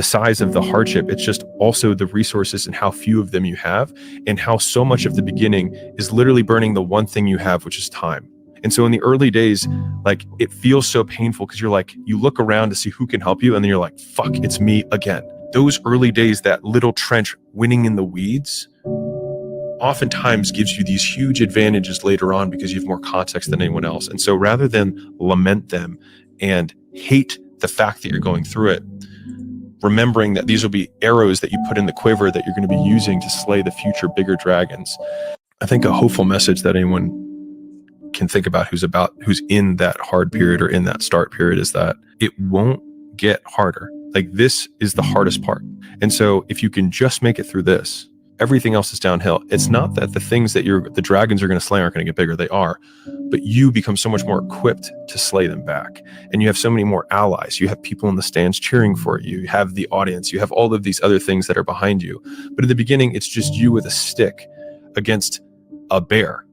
size of the hardship, it's just also the resources and how few of them you have, and how so much of the beginning is literally burning the one thing you have, which is time. And so in the early days, like, it feels so painful because you're like, you look around to see who can help you, and then you're like, fuck, it's me again. Those early days, that little trench winning in the weeds, oftentimes gives you these huge advantages later on because you have more context than anyone else. And so rather than lament them and hate the fact that you're going through it, remembering that these will be arrows that you put in the quiver that you're going to be using to slay the future bigger dragons. I think a hopeful message that anyone can think about who's in that hard period or in that start period is that it won't get harder. Like, this is the hardest part. And so if you can just make it through this, everything else is downhill. It's not that the things that the dragons are going to slay aren't going to get bigger. They are, but you become so much more equipped to slay them back. And you have so many more allies. You have people in the stands cheering for you. You have the audience. You have all of these other things that are behind you. But in the beginning, it's just you with a stick against a bear.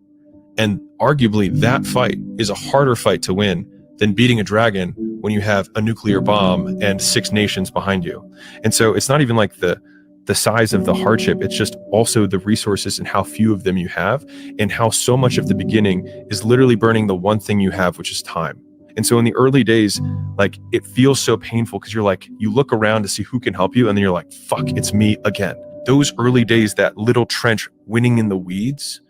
And arguably that fight is a harder fight to win than beating a dragon when you have a nuclear bomb and 6 nations behind you. And so it's not even like the size of the hardship, it's just also the resources and how few of them you have, and how so much of the beginning is literally burning the one thing you have, which is time. And so in the early days, like, it feels so painful because you're like, you look around to see who can help you, and then you're like, fuck, it's me again. Those early days, that little trench winning in the weeds,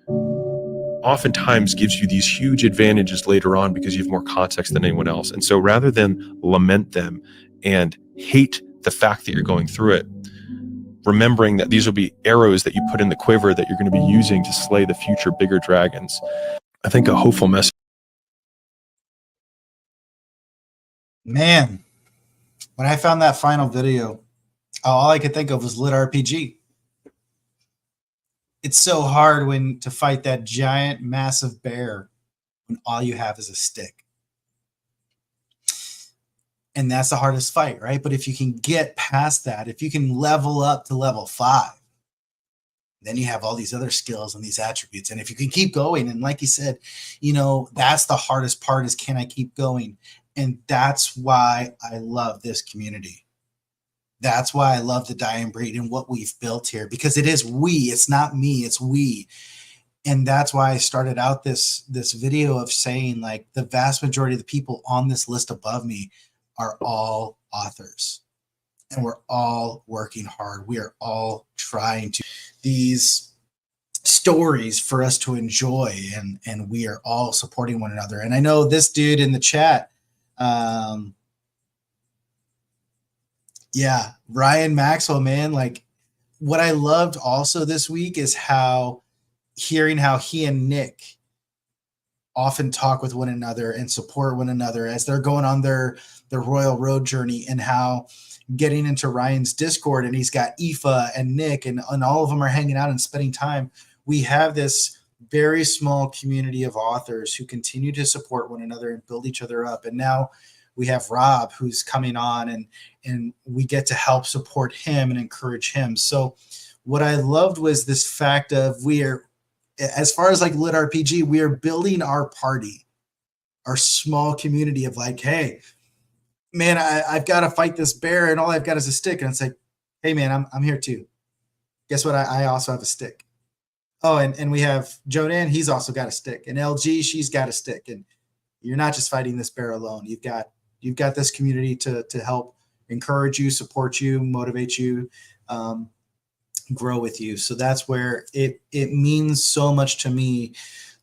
oftentimes gives you these huge advantages later on because you have more context than anyone else. And so rather than lament them and hate the fact that you're going through it, remembering that these will be arrows that you put in the quiver that you're going to be using to slay the future bigger dragons. I think a hopeful message. Man, when I found that final video, all I could think of was Lit RPG. It's so hard to fight that giant, massive bear when all you have is a stick. And that's the hardest fight, right? But if you can get past that, if you can level up to level 5, then you have all these other skills and these attributes. And if you can keep going, and like you said, that's the hardest part, is, can I keep going? And that's why I love this community. That's why I love the Dying Breed and what we've built here, because it is we, it's not me, it's we. And that's why I started out this video of saying, like, the vast majority of the people on this list above me are all authors, and we're all working hard. We are all trying to these stories for us to enjoy, and we are all supporting one another. And I know this dude in the chat, yeah, Ryan Maxwell, man, like what I loved also this week is hearing how he and Nick often talk with one another and support one another as they're going on their Royal Road journey, and how getting into Ryan's Discord, and he's got Aoife and Nick, and all of them are hanging out and spending time. We have this very small community of authors who continue to support one another and build each other up. And now we have Rob who's coming on, and we get to help support him and encourage him. So what I loved was this fact of as far as like Lit RPG, we are building our party, our small community of like, hey, man, I've got to fight this bear and all I've got is a stick. And it's like, hey, man, I'm here too. Guess what? I also have a stick. Oh, and we have Jodan. He's also got a stick. And LG, she's got a stick. And you're not just fighting this bear alone. You've got this community to help encourage you, support you, motivate you, grow with you. So that's where it means so much to me.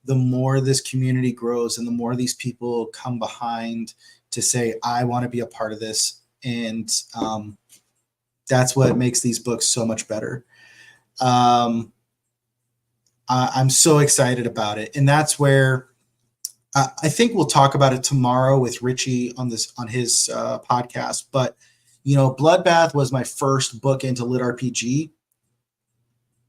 The more this community grows and the more these people come behind to say, I want to be a part of this. And that's what makes these books so much better. I'm so excited about it. And that's where I think we'll talk about it tomorrow with Richie on his podcast. But, Bloodbath was my first book into Lit RPG.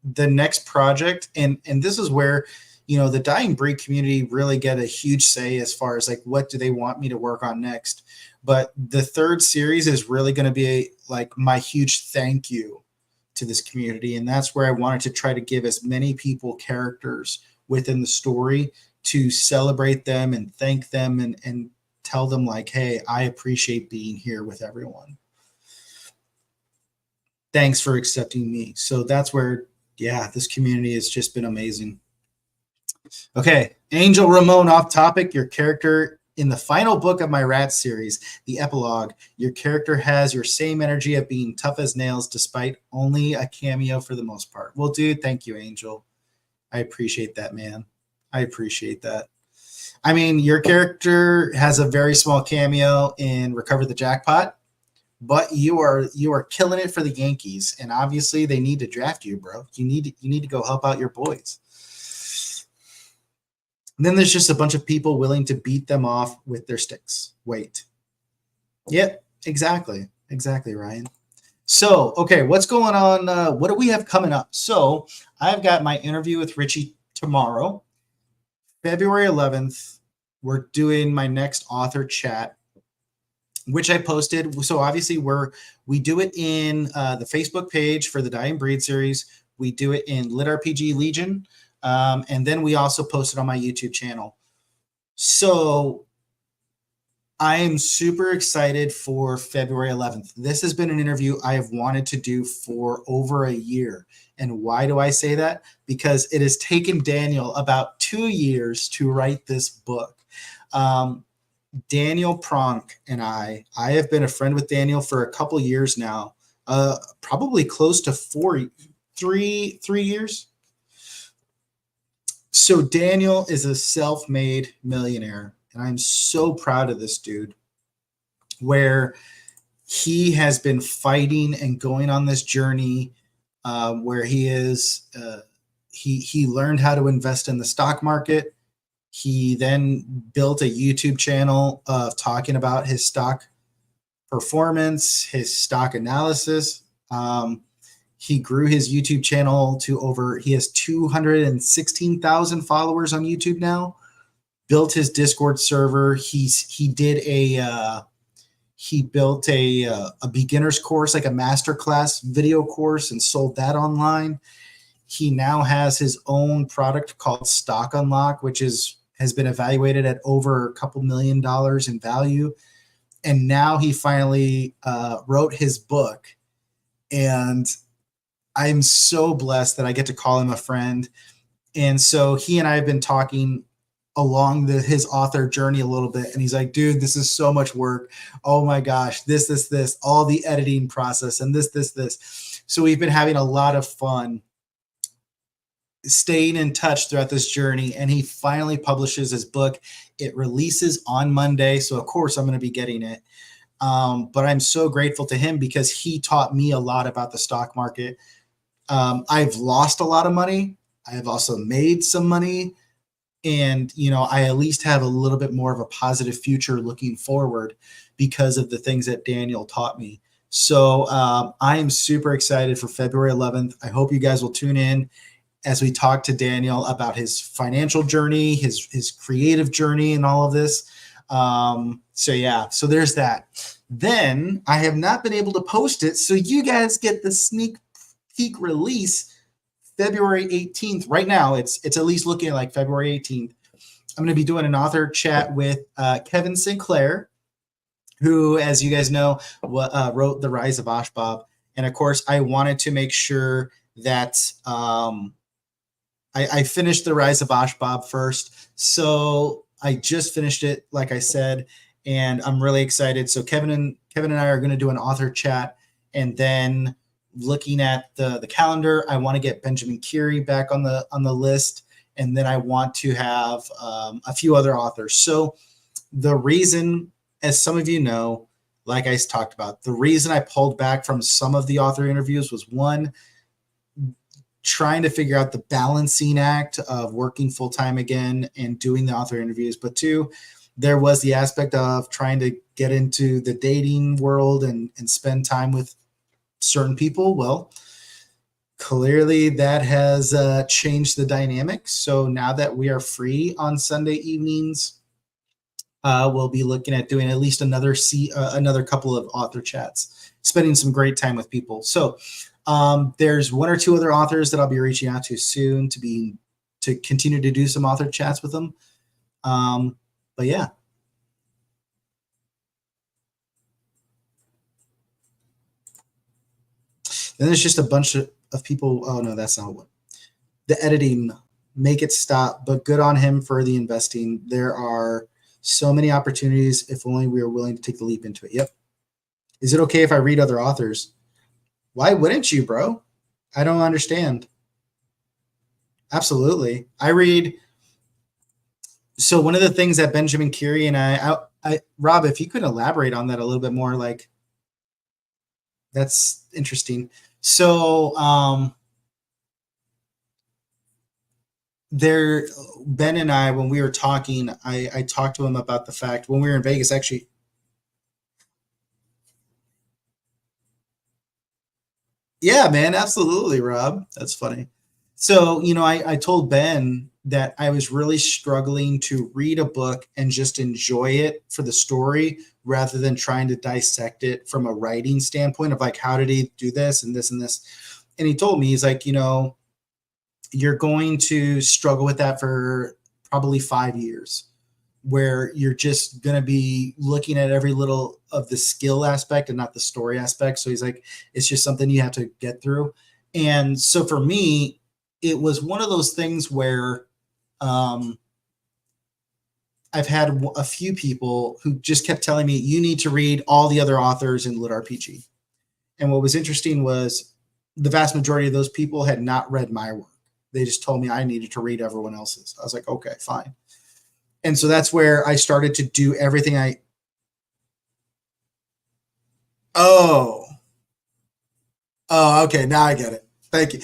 The next project, and this is where, the Dying Breed community really get a huge say as far as like, what do they want me to work on next? But the third series is really going to be like my huge thank you to this community. And that's where I wanted to try to give as many people characters within the story to celebrate them and thank them and tell them like, hey, I appreciate being here with everyone. Thanks for accepting me. So that's where, this community has just been amazing. Okay, Angel Ramon, off topic. Your character in the final book of my Rat series, the epilogue, your character has your same energy of being tough as nails despite only a cameo for the most part. Well, dude, thank you, Angel. I appreciate that, man. I appreciate that. I mean, your character has a very small cameo in Recover the Jackpot, but you are killing it for the Yankees, and obviously they need to draft you, bro. You need to go help out your boys. And then there's just a bunch of people willing to beat them off with their sticks. Wait. Yep, exactly. Exactly, Ryan. So, okay, what's going on? What do we have coming up? So I've got my interview with Richie tomorrow. February 11th, we're doing my next author chat, which I posted. So obviously we do it in the Facebook page for the Dying Breed series. We do it in Lit RPG Legion. And then we also post it on my YouTube channel. So I am super excited for February 11th. This has been an interview I have wanted to do for over a year. And why do I say that? Because it has taken Daniel about 2 years to write this book. Daniel Pronk and I have been a friend with Daniel for a couple years now, probably close to 3 years. So Daniel is a self-made millionaire, and I'm so proud of this dude, where he has been fighting and going on this journey where he is, he learned how to invest in the stock market. He then built a YouTube channel of talking about his stock performance, his stock analysis. He grew his YouTube channel to he has 216,000 followers on YouTube now. Built his Discord server. He built a beginner's course, like a masterclass video course, and sold that online. He now has his own product called Stock Unlock, which has been evaluated at over $2 million in value. And now he finally wrote his book. And I'm so blessed that I get to call him a friend. And so he and I have been talking along his author journey a little bit. And he's like, dude, this is so much work. Oh my gosh, this, all the editing process and this. So we've been having a lot of fun. staying in touch throughout this journey, and he finally publishes his book. It releases on Monday, so of course I'm going to be getting it. But I'm so grateful to him because he taught me a lot about the stock market. I've lost a lot of money. I have also made some money. And, I at least have a little bit more of a positive future looking forward because of the things that Daniel taught me. So I am super excited for February 11th. I hope you guys will tune in as we talk to Daniel about his financial journey, his creative journey, and all of this. So there's that. Then I have not been able to post it, so you guys get the sneak peek release February 18th. Right now, it's at least looking like February 18th. I'm going to be doing an author chat with Kevin Sinclair, who, as you guys know, wrote The Rise of Ashbab. And of course, I wanted to make sure that I finished The Rise of Ashbab first. So I just finished it, like I said, and I'm really excited. So Kevin and I are going to do an author chat, and then looking at the calendar, I want to get Benjamin Curie back on the list, and then I want to have a few other authors. So the reason, as some of you know, like I talked about, the reason I pulled back from some of the author interviews was, one, trying to figure out the balancing act of working full-time again and doing the author interviews, but two, there was the aspect of trying to get into the dating world and spend time with certain people. Well, clearly that has changed the dynamic. So now that we are free on Sunday evenings, we'll be looking at doing at least another couple of author chats, spending some great time with people. So there's one or two other authors that I'll be reaching out to soon to continue to do some author chats with them. But yeah. Then there's just a bunch of people. Oh, no, that's not what. The editing, make it stop, but good on him for the investing. There are so many opportunities if only we are willing to take the leap into it. Yep. Is it okay if I read other authors? Why wouldn't you, bro? I don't understand. Absolutely. I read. So one of the things that Benjamin Curie and I Rob, if you could elaborate on that a little bit more, like, that's interesting. So Ben and I, when we were talking, I talked to him about the fact when we were in Vegas, actually. Yeah, man, absolutely, Rob. That's funny. So, I told Ben that I was really struggling to read a book and just enjoy it for the story rather than trying to dissect it from a writing standpoint of like, how did he do this and this and this? And he told me, he's like, you're going to struggle with that for probably 5 years, where you're just going to be looking at every little of the skill aspect and not the story aspect. So he's like, it's just something you have to get through. And so for me, it was one of those things where I've had a few people who just kept telling me, you need to read all the other authors in Lit RPG. And what was interesting was the vast majority of those people had not read my work. They just told me I needed to read everyone else's. I was like, okay, fine. And so that's where I started to do everything Oh, okay. Now I get it. Thank you.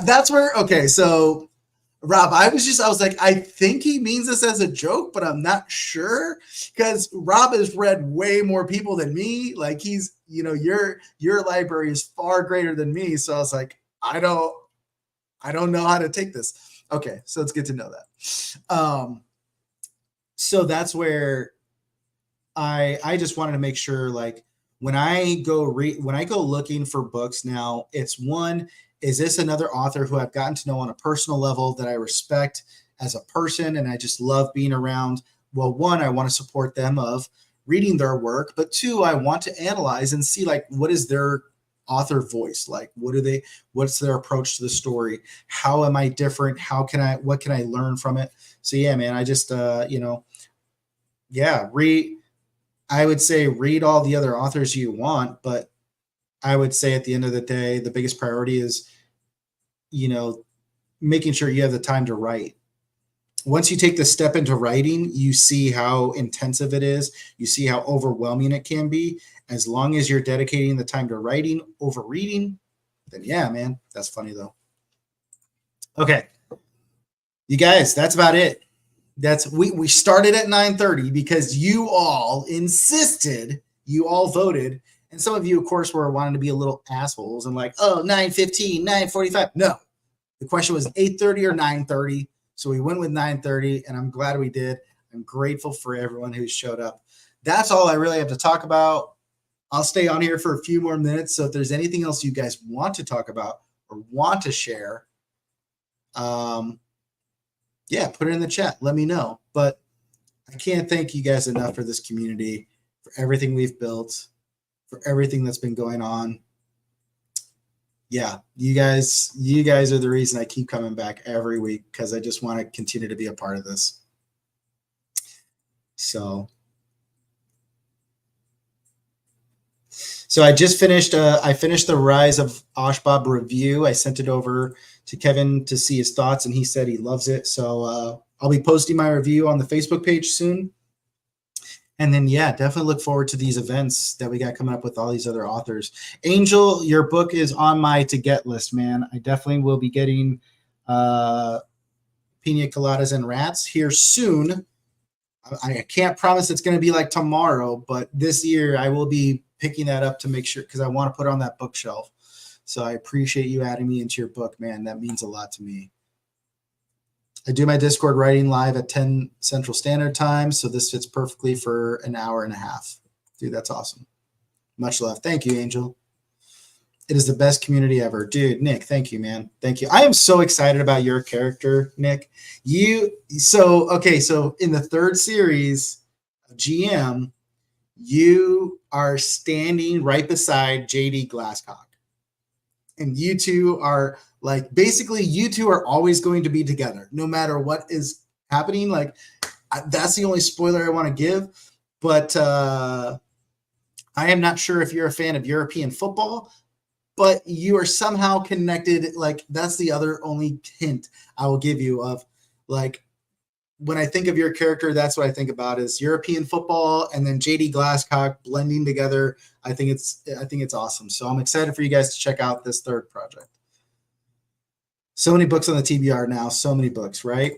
That's where, okay. So Rob, I was like, I think he means this as a joke, but I'm not sure because Rob has read way more people than me. Like he's, your library is far greater than me. So I was like, I don't know how to take this. Okay. So it's good to know that. So that's where I just wanted to make sure, like, when I go looking for books now, it's one, is this another author who I've gotten to know on a personal level that I respect as a person and I just love being around? Well, one, I want to support them of reading their work, but two, I want to analyze and see, like, what is their author voice like? What's their approach to the story? How am I different? What can I learn from it? So yeah, man, I just I would say read all the other authors you want, but I would say at the end of the day, the biggest priority is, making sure you have the time to write. Once you take the step into writing, you see how intensive it is. You see how overwhelming it can be. As long as you're dedicating the time to writing over reading, then yeah, man, that's funny though. Okay, you guys, that's about it. We started at 9:30 because you all insisted, you all voted, and some of you, of course, were wanting to be a little assholes and like, oh, 9:15, 9:45. No, the question was 8:30 or 9:30. So we went with 9:30, and I'm glad we did. I'm grateful for everyone who showed up. That's all I really have to talk about. I'll stay on here for a few more minutes. So if there's anything else you guys want to talk about or want to share, yeah, put it in the chat. Let me know. But I can't thank you guys enough for this community, for everything we've built, for everything that's been going on. Yeah, you guys are the reason I keep coming back every week, because I just want to continue to be a part of this. So I just finished I finished the Rise of Oshbob review. I sent it over to Kevin to see his thoughts, and he said he loves it. So I'll be posting my review on the Facebook page soon. And then, yeah, definitely look forward to these events that we got coming up with all these other authors. Angel, your book is on my to-get list, man. I definitely will be getting Pina Coladas and Rats here soon. I can't promise it's going to be like tomorrow, but this year I will be picking that up to make sure, because I want to put it on that bookshelf. So I appreciate you adding me into your book, man. That means a lot to me. I do my Discord writing live at 10 Central Standard Time, so this fits perfectly for an hour and a half. Dude, that's awesome. Much love. Thank you, Angel. It is the best community ever. Dude, Nick, thank you, man. Thank you. I am so excited about your character, Nick. So in the third series of GM, you are standing right beside JD Glasscock. And you two are like, basically you two are always going to be together no matter what is happening. Like, that's the only spoiler I want to give. But I am not sure if you're a fan of European football, but you are somehow connected. Like, that's the other only hint I will give you of, like, when I think of your character, that's what I think about is European football and then JD Glasscock blending together. I think it's awesome. So I'm excited for you guys to check out this third project. So many books on the TBR now, so many books, right?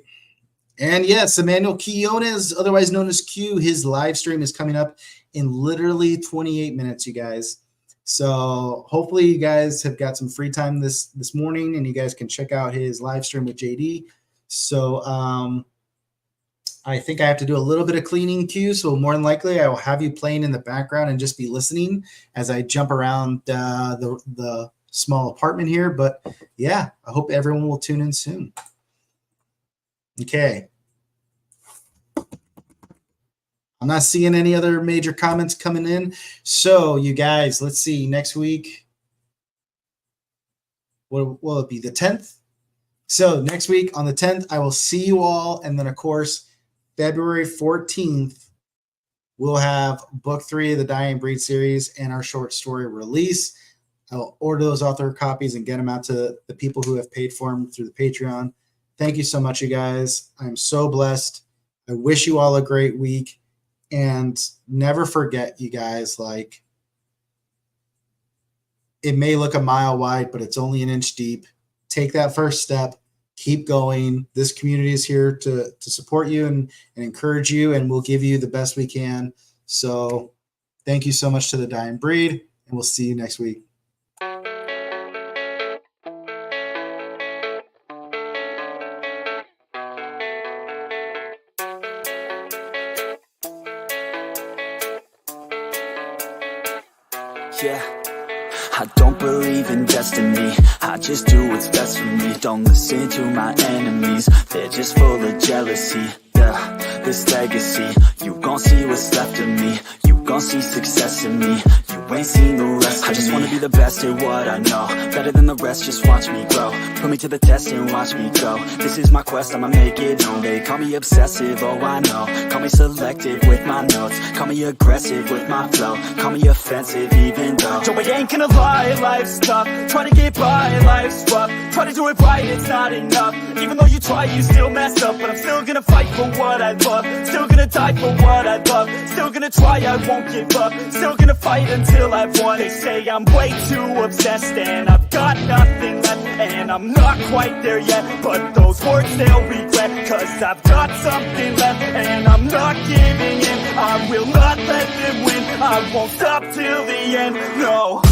And yes, Emmanuel Quiones, otherwise known as Q, his live stream is coming up in literally 28 minutes, you guys. So hopefully you guys have got some free time this morning and you guys can check out his live stream with JD. So I think I have to do a little bit of cleaning, Q. So more than likely I will have you playing in the background and just be listening as I jump around the small apartment here. But yeah, I hope everyone will tune in soon. Okay. I'm not seeing any other major comments coming in. So you guys, let's see, next week, what will it be, the 10th? So next week on the 10th, I will see you all. And then, of course, February 14th, we'll have book 3 of the Dying Breed series and our short story release. I'll order those author copies and get them out to the people who have paid for them through the Patreon. Thank you so much, you guys. I'm so blessed. I wish you all a great week. And never forget, you guys, like, it may look a mile wide, but it's only an inch deep. Take that first step. Keep going. This community is here to support you and encourage you, and we'll give you the best we can. So thank you so much to the Dying Breed, and we'll see you next week. Yeah, I don't believe in destiny, I just do what's best for me. Don't listen to my enemies, they're just full of jealousy. Yeah, this legacy, you gon' see what's left of me. You gon' see success in me, you ain't seen the rest. I just wanna be the best at what I know, better than the rest, just watch me grow. Put me to the test and watch me go. This is my quest, I'ma make it known. They call me obsessive, oh I know. Call me selective with my notes, call me aggressive with my flow, call me offensive even though Joe, I ain't gonna lie, life's tough. Try to get by, life's rough. Try to do it right, it's not enough. Even though you try, you still mess up. But I'm still gonna fight for what I love, still gonna die for what I love, still gonna try, I won't give up, still gonna fight until I've won. They say I'm way too obsessed and I've got nothing left, and I'm not quite there yet, but those words they'll regret, cause I've got something left and I'm not giving in. I will not let them win, I won't stop till the end, no.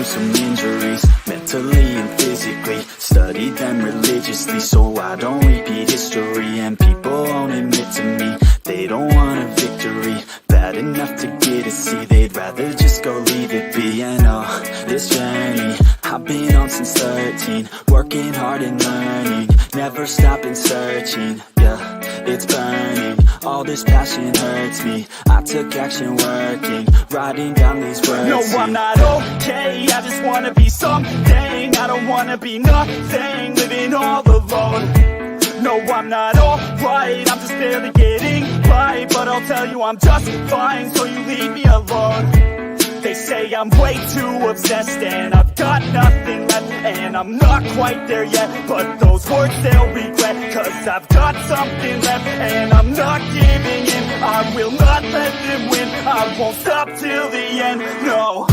Some injuries, mentally and physically. Studied them religiously so I don't repeat history. And people won't admit to me they don't want a victory bad enough to get a C. They'd rather just go leave it be. And oh, this journey I've been on since 13, working hard and learning, never stopping searching. Yeah, it's burning, all this passion hurts me. I took action working, writing down these words. No, I'm not okay, I just wanna be something. I don't wanna be nothing, living all alone. No, I'm not alright, I'm just barely getting by. But I'll tell you I'm just fine, so you leave me alone. They say I'm way too obsessed and I've got nothing left, and I'm not quite there yet, but those words they'll regret, cause I've got something left and I'm not giving in. I will not let them win, I won't stop till the end, no.